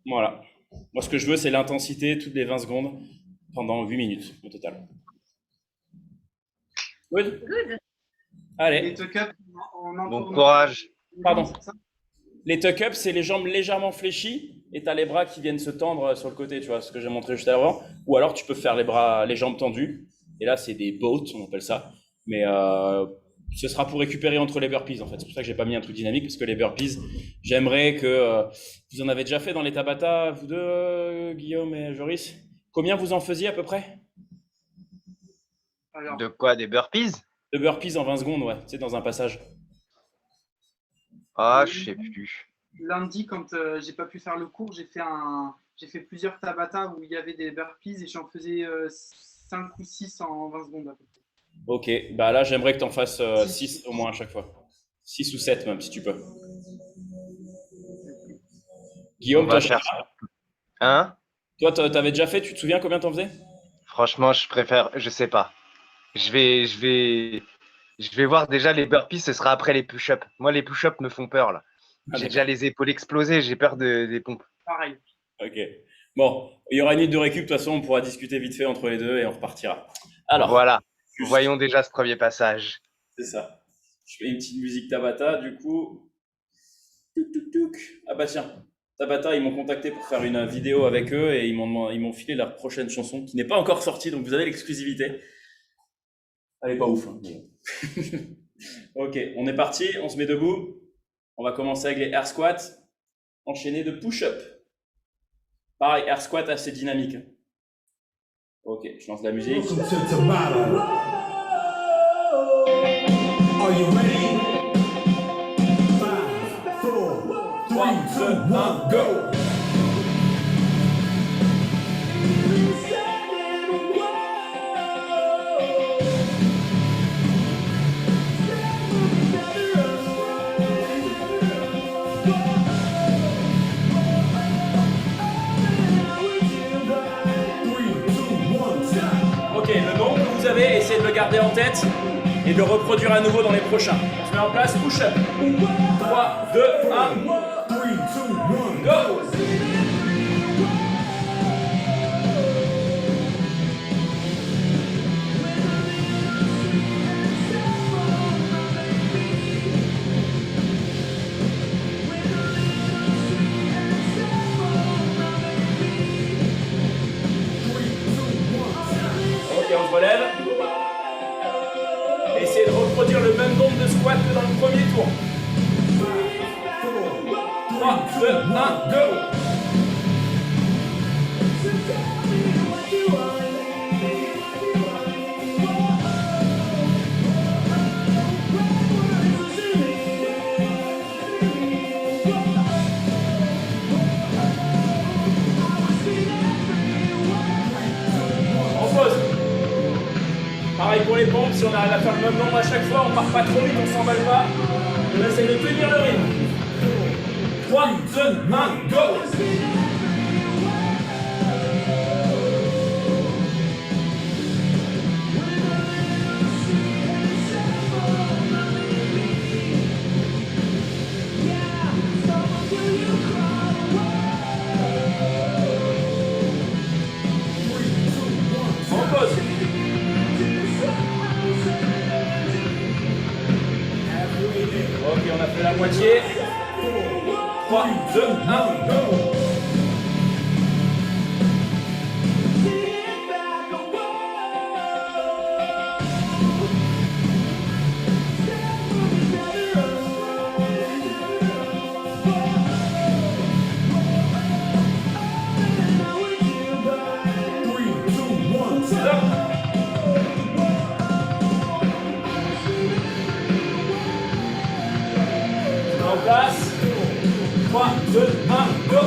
Voilà. Moi, ce que je veux, c'est l'intensité toutes les 20 secondes pendant 8 minutes au total. Good. Good. Allez. Les tuck-ups, on en Bon tourne. courage. Pardon. C'est ça. Les tuck-ups, c'est les jambes légèrement fléchies et tu as les bras qui viennent se tendre sur le côté, tu vois, ce que j'ai montré juste avant. Ou alors tu peux faire les jambes tendues. Et là, c'est des boats, on appelle ça. Mais ce sera pour récupérer entre les burpees, en fait. C'est pour ça que j'ai pas mis un truc dynamique, parce que les burpees, j'aimerais que vous en avez déjà fait dans les Tabata, vous deux, Guillaume et Joris. Combien vous en faisiez à peu près? Alors, De quoi? Des burpees? De burpees en 20 secondes, ouais, c'est dans un passage. Ah, je sais plus. lundi, quand j'ai pas pu faire le cours, j'ai fait plusieurs Tabata où il y avait des burpees et j'en faisais 5 ou 6 en 20 secondes à peu près. Ok, bah là, j'aimerais que tu en fasses 6 au moins à chaque fois. 6 ou 7 même, si tu peux. Guillaume, On va toi, faire ça. Hein? toi, t'avais déjà fait, tu te souviens combien t'en faisais? Franchement, je sais pas. Je vais voir déjà les burpees, ce sera après les push-ups. Moi, les push-ups me font peur là. Ah, J'ai d'accord. déjà les épaules explosées, j'ai peur des pompes. Pareil. Ok. Bon, il y aura une minute de récup, de toute façon, on pourra discuter vite fait entre les deux et on repartira. Alors, Voilà. juste- Voyons déjà ce premier passage. c'est ça. Je fais une petite musique Tabata, du coup. Touc, touc, touc. Ah bah tiens, Tabata, ils m'ont contacté pour faire une vidéo avec eux et ils m'ont filé leur prochaine chanson qui n'est pas encore sortie, donc vous avez l'exclusivité. Elle est pas ouf, hein, mais- Ok, on est parti, on se met debout. On va commencer avec les air squats, enchaînés de push-up. Pareil, air squat assez dynamique. Ok, je lance la musique. Welcome to Tabata. Are you ready? 5, 4, 3, 2, 1, go! Ok, le nom que vous avez, essayez de le garder en tête et de le reproduire à nouveau dans les prochains. On se met en place, push-up. 3, 2, 1, 3, 2, 1, go! Ok, on se relève. Essayez de reproduire le même nombre de squats que dans le premier tour. 3, 2, 1, go! On pose. Pareil pour les pompes, si on arrive à faire le même nombre à chaque fois, on part pas trop vite, on s'emballe pas. On essaie de tenir le rythme. 3, 2, 1, go! On pose. Ok, on a fait la moitié. 3, 2, 1, go! Stop. En place. 3, 2, 1, go!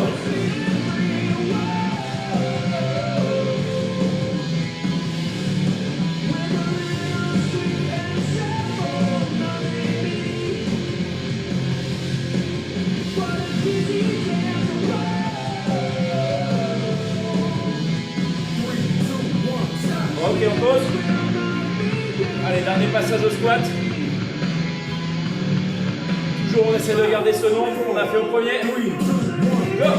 Ok, on pose. Allez, dernier passage au squat. Toujours, on essaie de garder ce nombre qu'on a fait au premier. Go!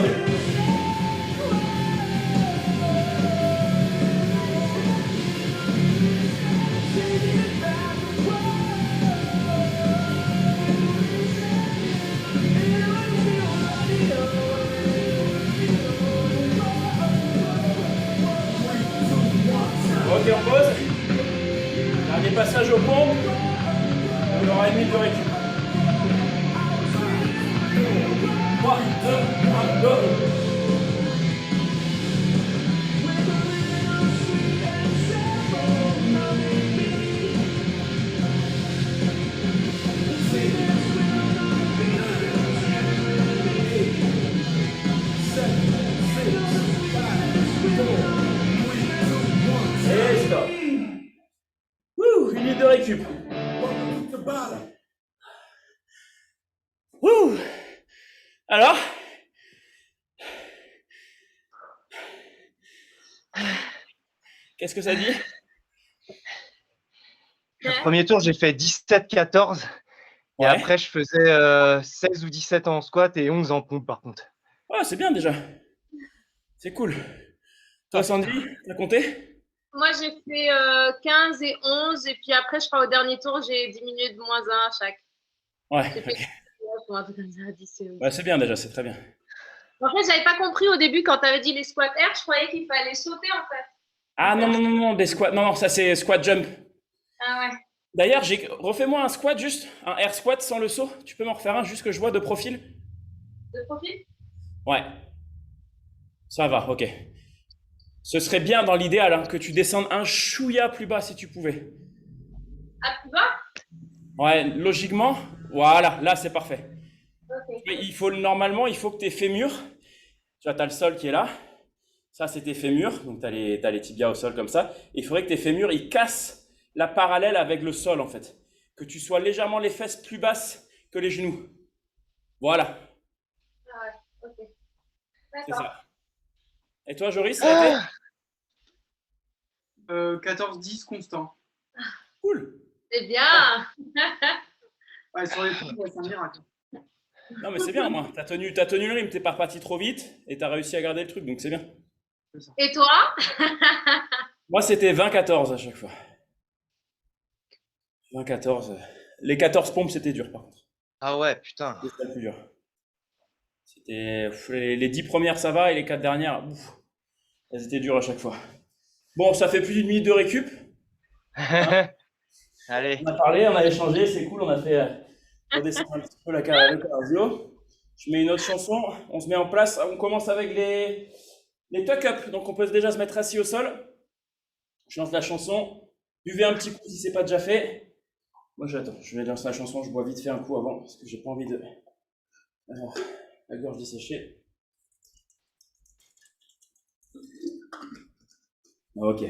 récup. Welcome to battle. Ouh. Alors? Qu'est-ce que ça dit? Premier tour, j'ai fait 17-14. Et Ouais. après, je faisais 16 ou 17 en squat et 11 en pompe, par contre. Ouais, c'est bien déjà. C'est cool. Toi, Sandy, t'as compté? Moi, j'ai fait 15 et 11. Et puis après, je crois au dernier tour, j'ai diminué de moins 1 à chaque. Ouais, J'ai fait ok. un truc comme ça, 10 et 11. Ouais, c'est bien déjà, c'est très bien. En fait, j'avais pas compris au début quand tu avais dit les squats air. Je croyais qu'il fallait sauter en fait. Ah non, non, non, non, des squats. Non, non, ça c'est squat jump. Ah ouais. D'ailleurs, refais-moi un squat juste, un air squat sans le saut. Tu peux m'en refaire un juste que je vois de profil? De profil? Ouais. Ça va, ok. Ce serait bien dans l'idéal hein, que tu descendes un chouïa plus bas si tu pouvais. Ah, plus bas? Ouais, logiquement, voilà, là c'est parfait. Ok. Mais normalement, il faut que tes fémurs, tu vois, tu as le sol qui est là. Ça, c'est tes fémurs, donc tu as les tibias au sol comme ça. Et il faudrait que tes fémurs, ils cassent la parallèle avec le sol en fait. Que tu sois légèrement les fesses plus basses que les genoux. Voilà, Ah ouais, ok. c'est D'accord. ça. Et toi, Joris, ça a été 14-10 constant. cool. C'est bien. Ouais, sur les pompes, ouais, c'est un miracle. Non, mais c'est bien, moi. T'as tenu le rythme, t'es pas reparti trop vite et t'as réussi à garder le truc, donc c'est bien. Et toi? Moi, c'était 20-14 à chaque fois. 20-14. Les 14 pompes, c'était dur par contre. Ah ouais, putain. C'était le plus dur. C'était les 10 premières, ça va, et les 4 dernières, ouf, elles étaient dures à chaque fois. Bon, ça fait plus d'une minute de récup. Allez. On a parlé, on a échangé, c'est cool, on a fait redescendre un petit peu le cardio. Je mets une autre chanson, on se met en place, on commence avec les tuck-up. Donc on peut déjà se mettre assis au sol. Je lance la chanson, buvez un petit coup si c'est pas déjà fait. Moi j'attends, je vais lancer la chanson, je bois vite fait un coup avant parce que j'ai pas envie de avoir la gorge desséchée. Ok.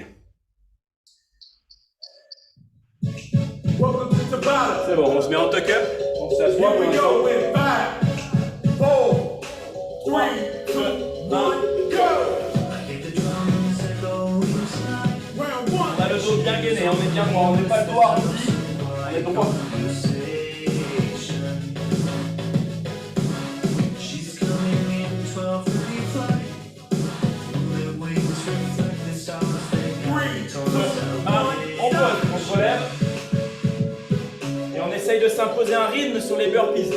Welcome to battle. C'est bon, on se met en tuck-up, on s'assoit Here pour we l'instant. go in 5, 4, 3, 2, 1, go. Round On 1. a le dos bien gainé, on est bien droit, on n'est pas le dos arrondi, on est droit. On pose, on se relève. Et on essaye de s'imposer un rythme sur les burpees.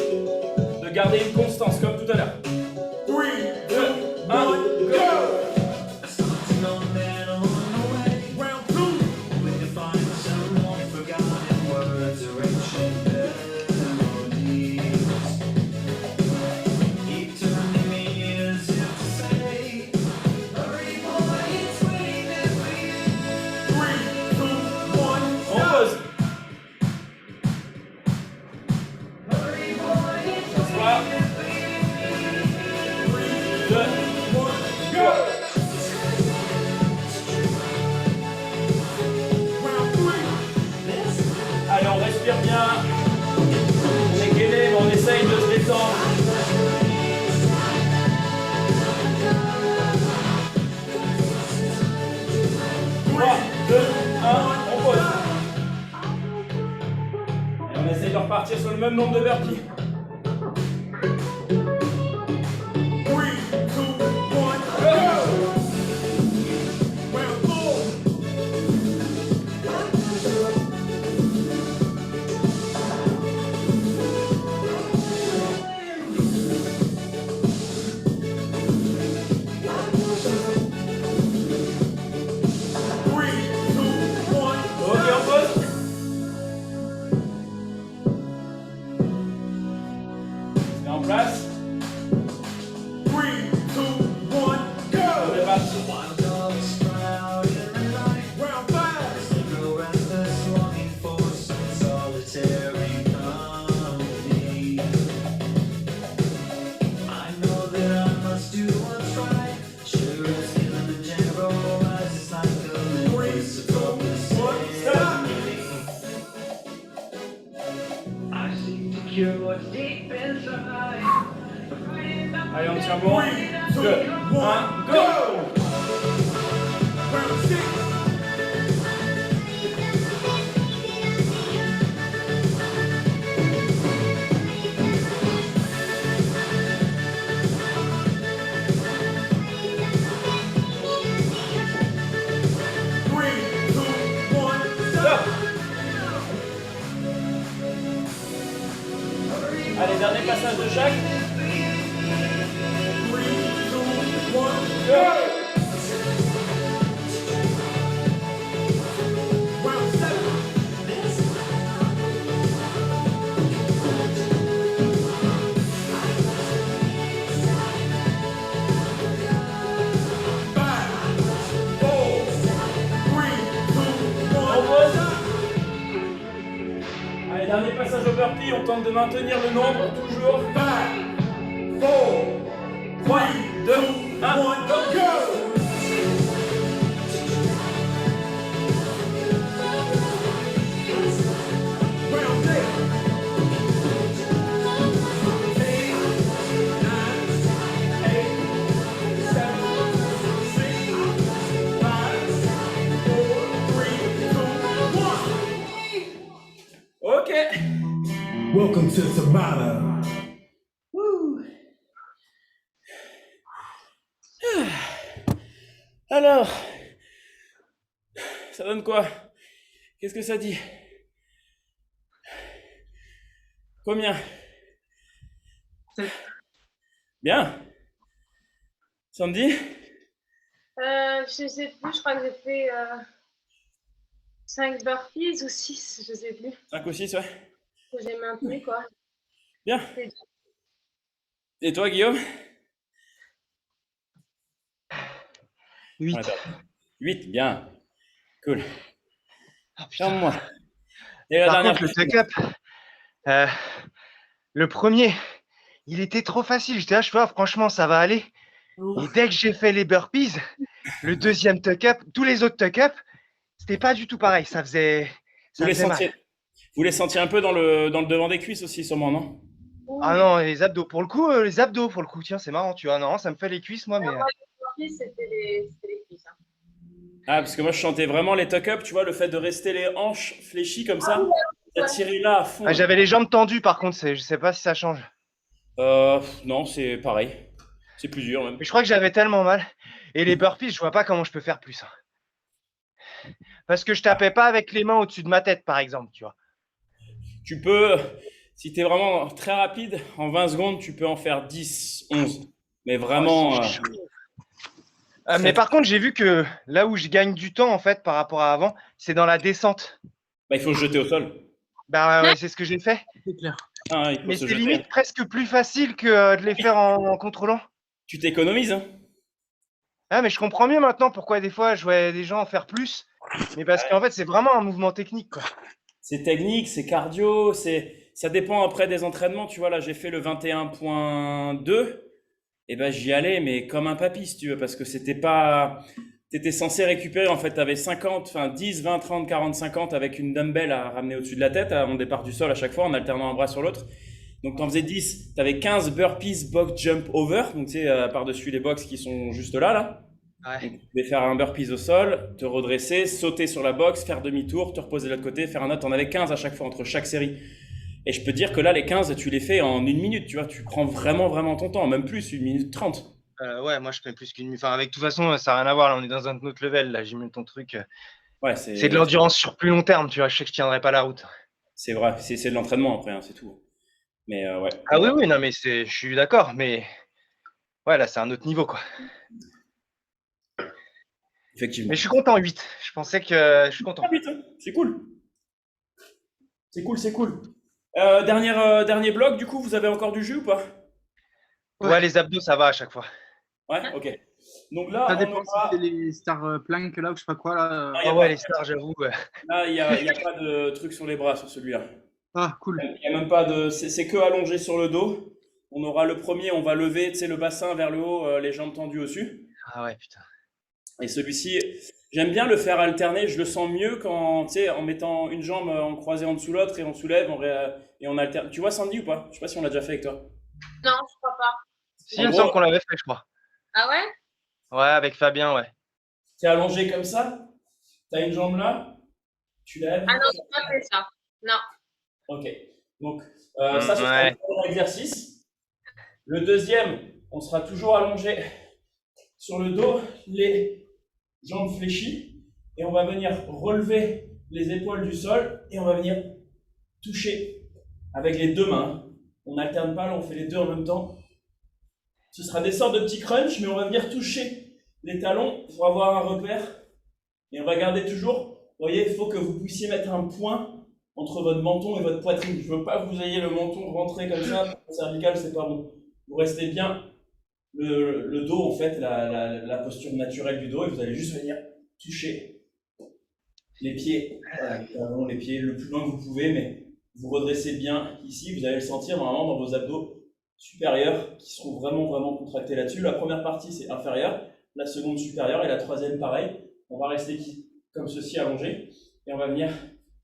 De garder une constance comme tout à l'heure. 3, 2, 2, 1, 1, go! go. Round 2. On pose. S'asseoir. 2, 1, go! Allez, on respire bien. On est gainé, mais on essaye de se détendre. Trois, 2, 1, on pose. Et on essaye de repartir sur le même nombre de burpees. 3, 2, 1, go. Round 4. Ok, on pose. on tient bon. 2, 1, go! Round 6. Stop! Allez, dernier passage de chaque. Go! Round 7. On pose. Allez, dernier passage au burpee, on tente de maintenir le nombre, toujours. 5, 4, 3, 2, 1, go! go! Round 8. 8, 9, 8, 7, 6, 5, 4, 3, 2, 1. Ok. Welcome to Tabata. Wouh. Alors, ça donne quoi? Qu'est-ce que ça dit? Combien? 7. Bien. Sandy? Je sais plus, je crois que j'ai fait 5 burpees ou 6, je sais plus. 5 ou 6, ouais. Que j'ai maintenu, quoi. Bien. Et toi, Guillaume? 8. 8, bien. Cool. Ah, putain. Ferme-moi. Et la Par dernière contre, le tuck-up, le premier, il était trop facile. J'étais là, je fais, ah, franchement, ça va aller. Et dès que j'ai fait les burpees, le deuxième tuck-up, tous les autres tuck-up, c'était pas du tout pareil. Ça faisait mal. Vous les sentiez un peu dans le devant des cuisses aussi, sûrement, non? Ah non, les abdos. Pour le coup, tiens, c'est marrant, tu vois. Non, ça me fait les cuisses, moi, mais. Les burpees, c'était les cuisses. Hein. Ah, parce que moi, je sentais vraiment les tuck-up, tu vois, le fait de rester les hanches fléchies comme ça, d'attirer là à fond. Ah, j'avais les jambes tendues, par contre, je sais pas si ça change. Non, c'est pareil. C'est plus dur, même. Mais je crois que j'avais tellement mal. Et les burpees, je vois pas comment je peux faire plus. Parce que je tapais pas avec les mains au-dessus de ma tête, par exemple, tu vois. Tu peux, si tu es vraiment très rapide, en 20 secondes, tu peux en faire 10, 11. Mais vraiment. Mais par contre, j'ai vu que là où je gagne du temps, en fait, par rapport à avant, c'est dans la descente. Bah, il faut se jeter au sol. Bah ouais, c'est ce que j'ai fait. C'est clair. Ah, il faut Mais se c'est jeter. limite presque plus facile que de les faire en contrôlant. Tu t'économises, hein. Ah, mais je comprends mieux maintenant pourquoi des fois je vois des gens en faire plus. Mais parce qu'en fait, c'est vraiment un mouvement technique, quoi. C'est technique, c'est cardio, ça dépend après des entraînements. Tu vois, là, j'ai fait le 21.2. Et ben, j'y allais, mais comme un papy, si tu veux, parce que c'était pas. T'étais censé récupérer, en fait, t'avais 50, enfin 10, 20, 30, 40, 50 avec une dumbbell à ramener au-dessus de la tête, en départ du sol à chaque fois, en alternant un bras sur l'autre. Donc, t'en faisais 10, t'avais 15 burpees box jump over, donc tu sais, par-dessus les box qui sont juste là. Ouais. Donc, tu devais faire un burpees au sol, te redresser, sauter sur la box, faire demi-tour, te reposer de l'autre côté, faire un autre. T'en avais 15 à chaque fois entre chaque série. Et je peux te dire que là, les 15, tu les fais en 1 minute, tu vois, tu prends vraiment ton temps, même plus, 1 minute 30. Ouais, moi je fais plus qu'une minute. Enfin, avec de toute façon, ça n'a rien à voir. Là, on est dans un autre level. Là, j'ai mis ton truc. Ouais, C'est de l'endurance sur plus long terme, tu vois. Je sais que je tiendrai pas la route. C'est vrai, c'est de l'entraînement après, hein, c'est tout. Mais ouais. Ah oui, non, mais je suis d'accord. Mais ouais, là, c'est un autre niveau, quoi. Effectivement. Mais je suis content, 8. Je pensais que je suis content. Ah, putain, c'est cool. C'est cool. Dernier bloc, du coup, vous avez encore du jus ou pas? Ouais, les abdos, ça va à chaque fois. Ouais, ok. Donc là, Ça on dépend aura. si c'est les star plank là ou je sais pas quoi là. Ah, y a Ah pas- ouais, les stars, j'avoue. Ouais. Là, il n'y a pas de truc sur les bras sur celui-là. Ah, cool. Il n'y a même pas de. C'est que allongé sur le dos. On aura le premier, on va lever, tu sais, le bassin vers le haut, les jambes tendues au-dessus. Ah ouais, putain. Et celui-ci, j'aime bien le faire alterner. Je le sens mieux quand, tu sais, en mettant une jambe en croisée en dessous l'autre et on soulève et on alterne. Tu vois Sandy ou pas? Je sais pas si on l'a déjà fait avec toi. Non, je crois pas. Si, il me semble qu'on l'avait fait, je crois. Ah ouais? Ouais, avec Fabien, ouais. Tu es allongé comme ça. Tu as une jambe là. Tu lèves. Ah non, j'ai pas fait ça. Non. Ok. Donc, ça, ce sera Ouais. le premier exercice. Le deuxième, on sera toujours allongé sur le dos, les jambes fléchies. Et on va venir relever les épaules du sol. Et on va venir toucher avec les deux mains. On n'alterne pas, là, on fait les deux en même temps. Ce sera des sortes de petits crunchs, mais on va venir toucher les talons pour avoir un repère. Et on va garder toujours, vous voyez, il faut que vous puissiez mettre un point entre votre menton et votre poitrine. Je ne veux pas que vous ayez le menton rentré comme ça, cervical, c'est pas bon. Vous restez bien le dos, en fait, la posture naturelle du dos, et vous allez juste venir toucher les pieds, voilà, les pieds le plus loin que vous pouvez, mais vous redressez bien ici, vous allez le sentir normalement dans vos abdos supérieurs qui seront vraiment contractés là-dessus. La première partie, c'est inférieur, la seconde supérieure, et la troisième, pareil. On va rester comme ceci allongé, et on va venir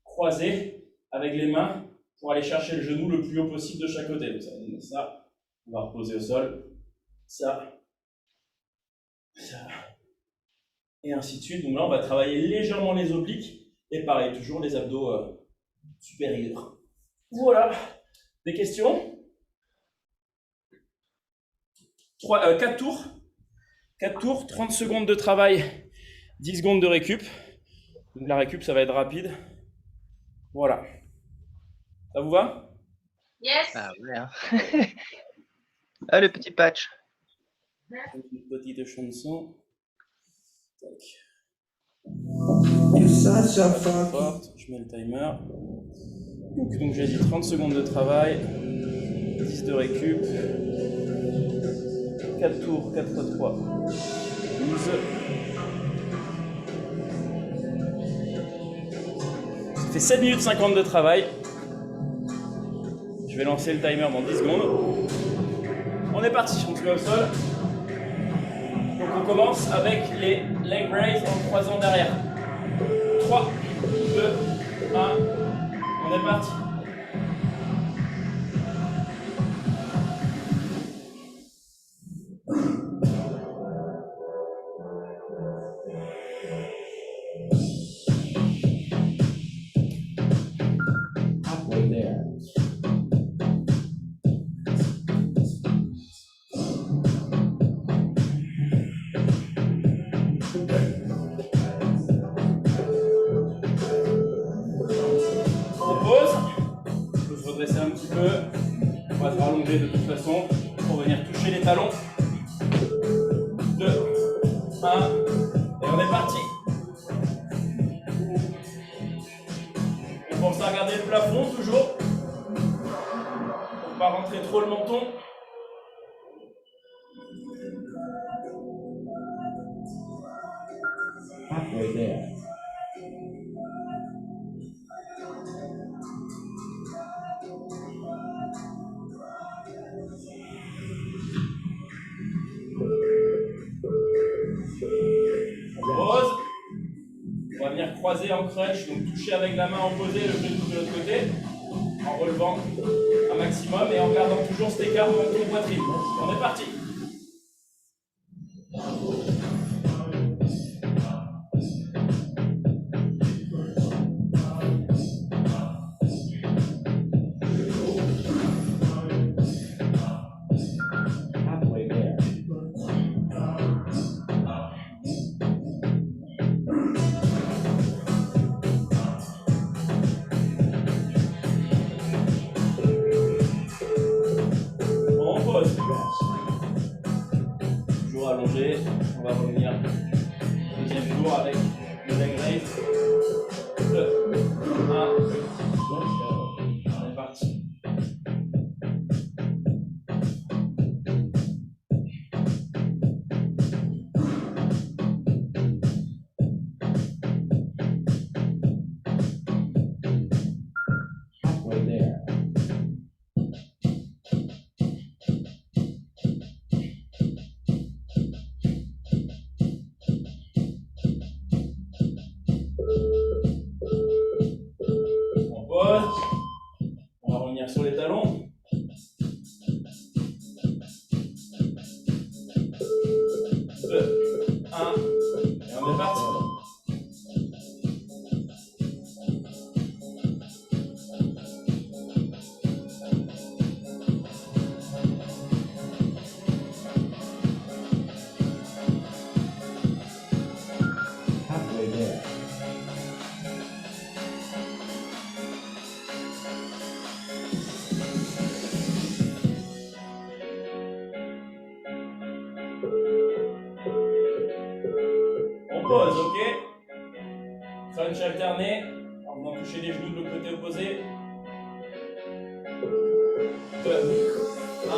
croiser avec les mains pour aller chercher le genou le plus haut possible de chaque côté. Donc ça va donner ça, on va reposer au sol, ça, et ainsi de suite. Donc là, on va travailler légèrement les obliques, et pareil, toujours les abdos supérieurs. Voilà. Des questions? 4 tours. 4 tours, 30 secondes de travail, 10 secondes de récup. Donc la récup, ça va être rapide. Voilà. Ça vous va? Yes. Ah ouais. Hein. Ah, le petit patch. Une petite chanson. Tac. You're such a fucking Porte, je mets le timer. Donc j'ai dit 30 secondes de travail, 10 de récup, 4 tours, 4 x 3, 12. Ça fait 7 minutes 50 de travail. Je vais lancer le timer dans 10 secondes. On est parti, on se met au sol. Donc on commence avec les leg raise en croisant derrière. 3, 2, 1, on est parti. halfway there. On pose. Il faut se redresser un petit peu. On va se rallonger de toute façon pour venir toucher les talons. 2, 1, et on est parti. On pense à regarder le plafond toujours. Pour ne pas rentrer trop le menton. Halfway there. On pose. On va venir croiser en crunch, donc toucher avec la main opposée le genou de l'autre côté, en relevant un maximum et en gardant toujours cet écart menton-poitrine. On est parti. Halfway there. On pose. Toujours allongé. On va revenir deuxième tour avec le leg raise. 2, 1, on est parti. Halfway there. On pose. 1. Et on est parti. Halfway there. On pose, ok? Crunch alterné, en venant toucher les genoux de l'autre côté opposé. 2, 1,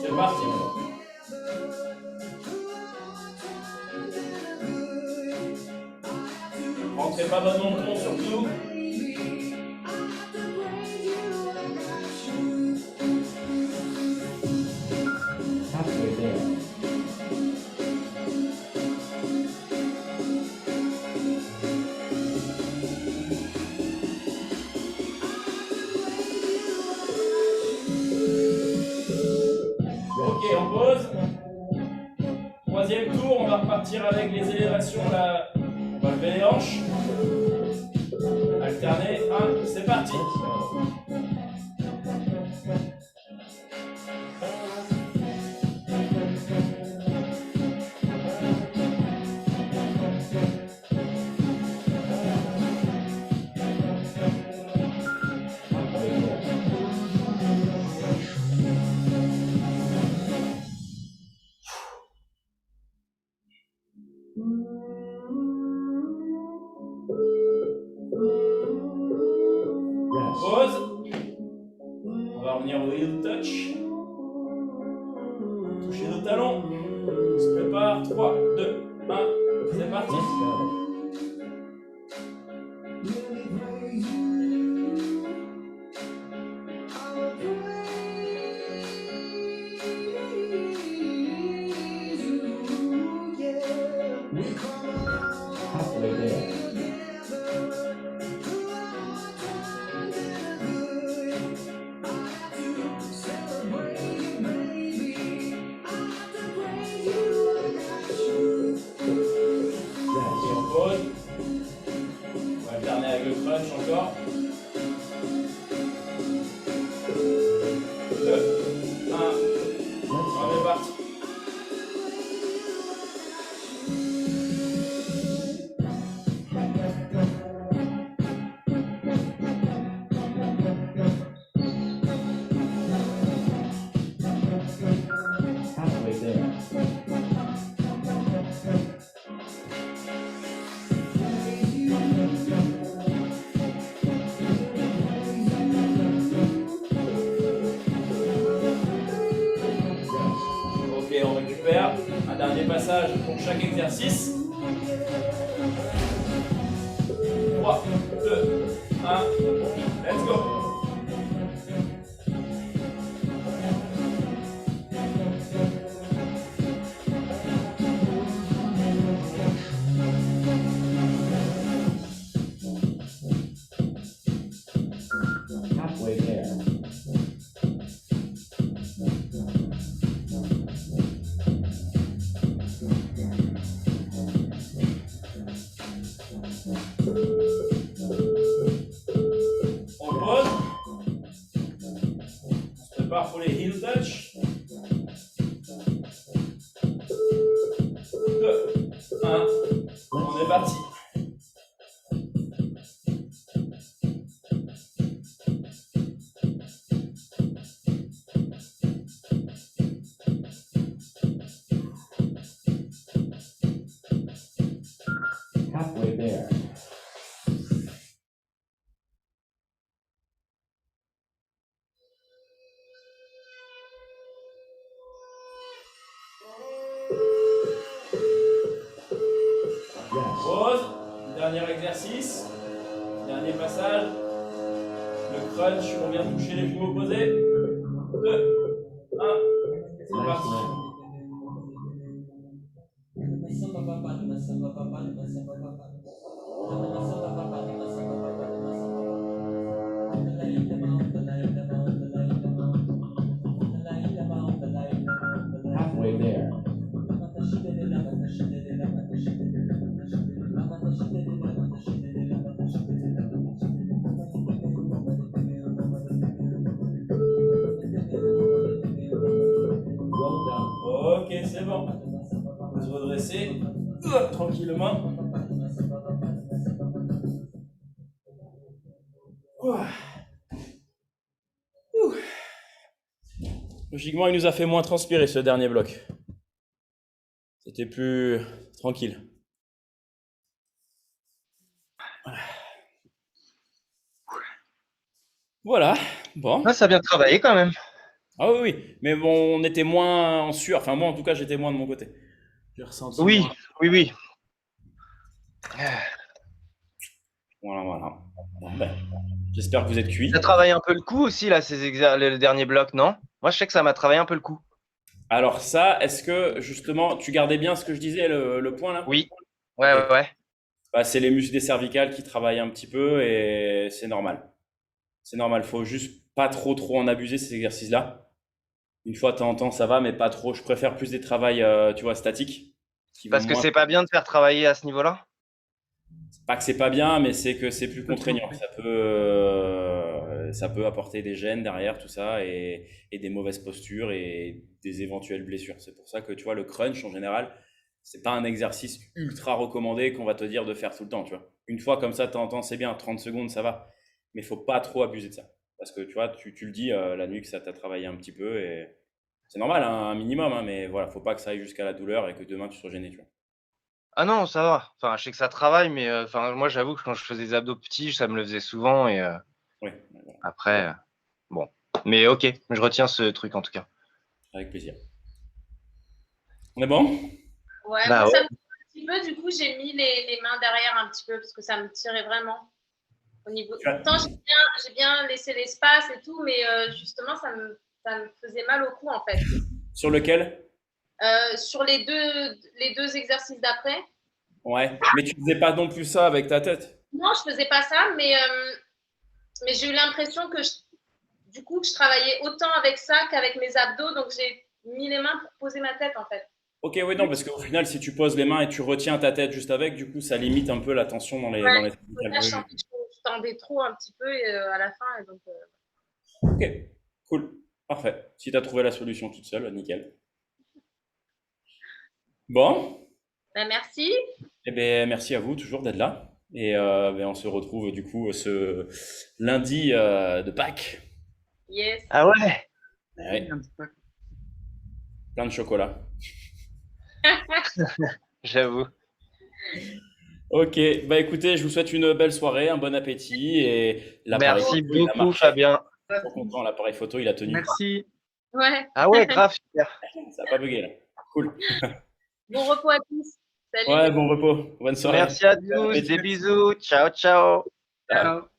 c'est parti. Rentrez pas votre menton surtout. Halfway there. Ok, on pose. Troisième tour, on va repartir avec les élévations là. On va lever les hanches. Alterner. 1, c'est parti. Rest. Pause. On va revenir au heel touch. Toucher nos talons. On se prépare. 3, 2, 1. C'est parti. Let's go. Halfway there. Et on pose. On va alterner avec le crunch encore. 2, 1. On est parti. Halfway there. Ok, on récupère. Un dernier passage pour chaque exercice. 3, 2, 1. Let's go. Halfway there. On pose. On se prépare pour les heel touch. 2, 1. On est parti. Halfway there. Rest. Pause. Dernier exercice. Dernier passage. Le crunch, on vient toucher les genoux opposés. 2, 1. C'est Nice parti. one. Halfway there. se redresser tranquillement. Ouah. Ouh. Logiquement, il nous a fait moins transpirer ce dernier bloc. C'était plus tranquille. Voilà, bon. Ah, ça a bien travaillé quand même. Ah oui, oui, mais bon, on était moins en sueur. Enfin, moi, en tout cas, j'étais moins de mon côté. J'ai ressenti Oui, moins. oui. Voilà, voilà. Bon, ben, j'espère que vous êtes cuits. Ça travaille un peu le cou aussi, là, le dernier bloc, non? Moi, je sais que ça m'a travaillé un peu le cou. Alors ça, est-ce que justement, tu gardais bien ce que je disais, le point là? Oui. Ouais, Ok. ouais. Bah, c'est les muscles des cervicales qui travaillent un petit peu et c'est normal. C'est normal, faut juste pas trop en abuser ces exercices-là. Une fois de temps en temps, ça va, mais pas trop. Je préfère plus des travails, tu vois, statiques, qui vont Parce que moins. c'est pas bien de faire travailler à ce niveau-là? Pas que c'est pas bien, mais c'est que c'est plus contraignant. Ça peut apporter des gènes derrière tout ça et des mauvaises postures et des éventuelles blessures. C'est pour ça que tu vois, le crunch en général, c'est pas un exercice ultra recommandé qu'on va te dire de faire tout le temps, tu vois. Une fois comme ça, de temps en temps, c'est bien, 30 secondes, ça va. Mais faut pas trop abuser de ça. Parce que tu vois, tu le dis la nuit que ça t'a travaillé un petit peu et c'est normal, hein, un minimum, hein, mais voilà, faut pas que ça aille jusqu'à la douleur et que demain tu sois gêné, tu vois. Ah non, ça va. Enfin, je sais que ça travaille, mais moi, j'avoue que quand je faisais des abdos petits, ça me le faisait souvent. Et Oui, voilà, après, bon. Mais ok, je retiens ce truc en tout cas. avec plaisir. On est bon? Ouais, Bah moi, ça ouais. me tire un petit peu. Du coup, j'ai mis les mains derrière un petit peu parce que ça me tirait vraiment. Au niveau. Tu as- Pourtant, j'ai bien laissé l'espace et tout, mais justement, ça me faisait mal au cou en fait. Sur lequel? Sur les deux exercices d'après, Ouais, mais tu faisais pas non plus ça avec ta tête. non, je faisais pas ça, mais j'ai eu l'impression que du coup, que je travaillais autant avec ça qu'avec mes abdos, donc j'ai mis les mains pour poser ma tête en fait. Ok, oui, non, parce qu'au final, si tu poses les mains et tu retiens ta tête juste avec, du coup, ça limite un peu la tension Ouais, dans les là, cervicales. je sentais que je tendais trop un petit peu et, à la fin, et donc. Ok, cool, parfait. Si tu as trouvé la solution toute seule, nickel. Bon, Ben, merci. eh bien, merci à vous toujours d'être là. Et ben, on se retrouve du coup ce lundi de Pâques. Yes. Ah ouais. Ouais, Un petit peu. plein de chocolat. J'avoue. Ok, bah écoutez, je vous souhaite une belle soirée, un bon appétit et l'appareil Merci photo, il a beaucoup, marché. Fabien. Trop content, l'appareil photo, il a tenu. Merci. Ouais. Ah ouais, grave, super. Ça n'a pas bugué là. Cool. Bon repos à tous. Salut. Ouais, bon repos, bonne soirée. Merci à Salut à tous, tous, des merci. bisous. Ciao, ciao. Ciao. Ciao.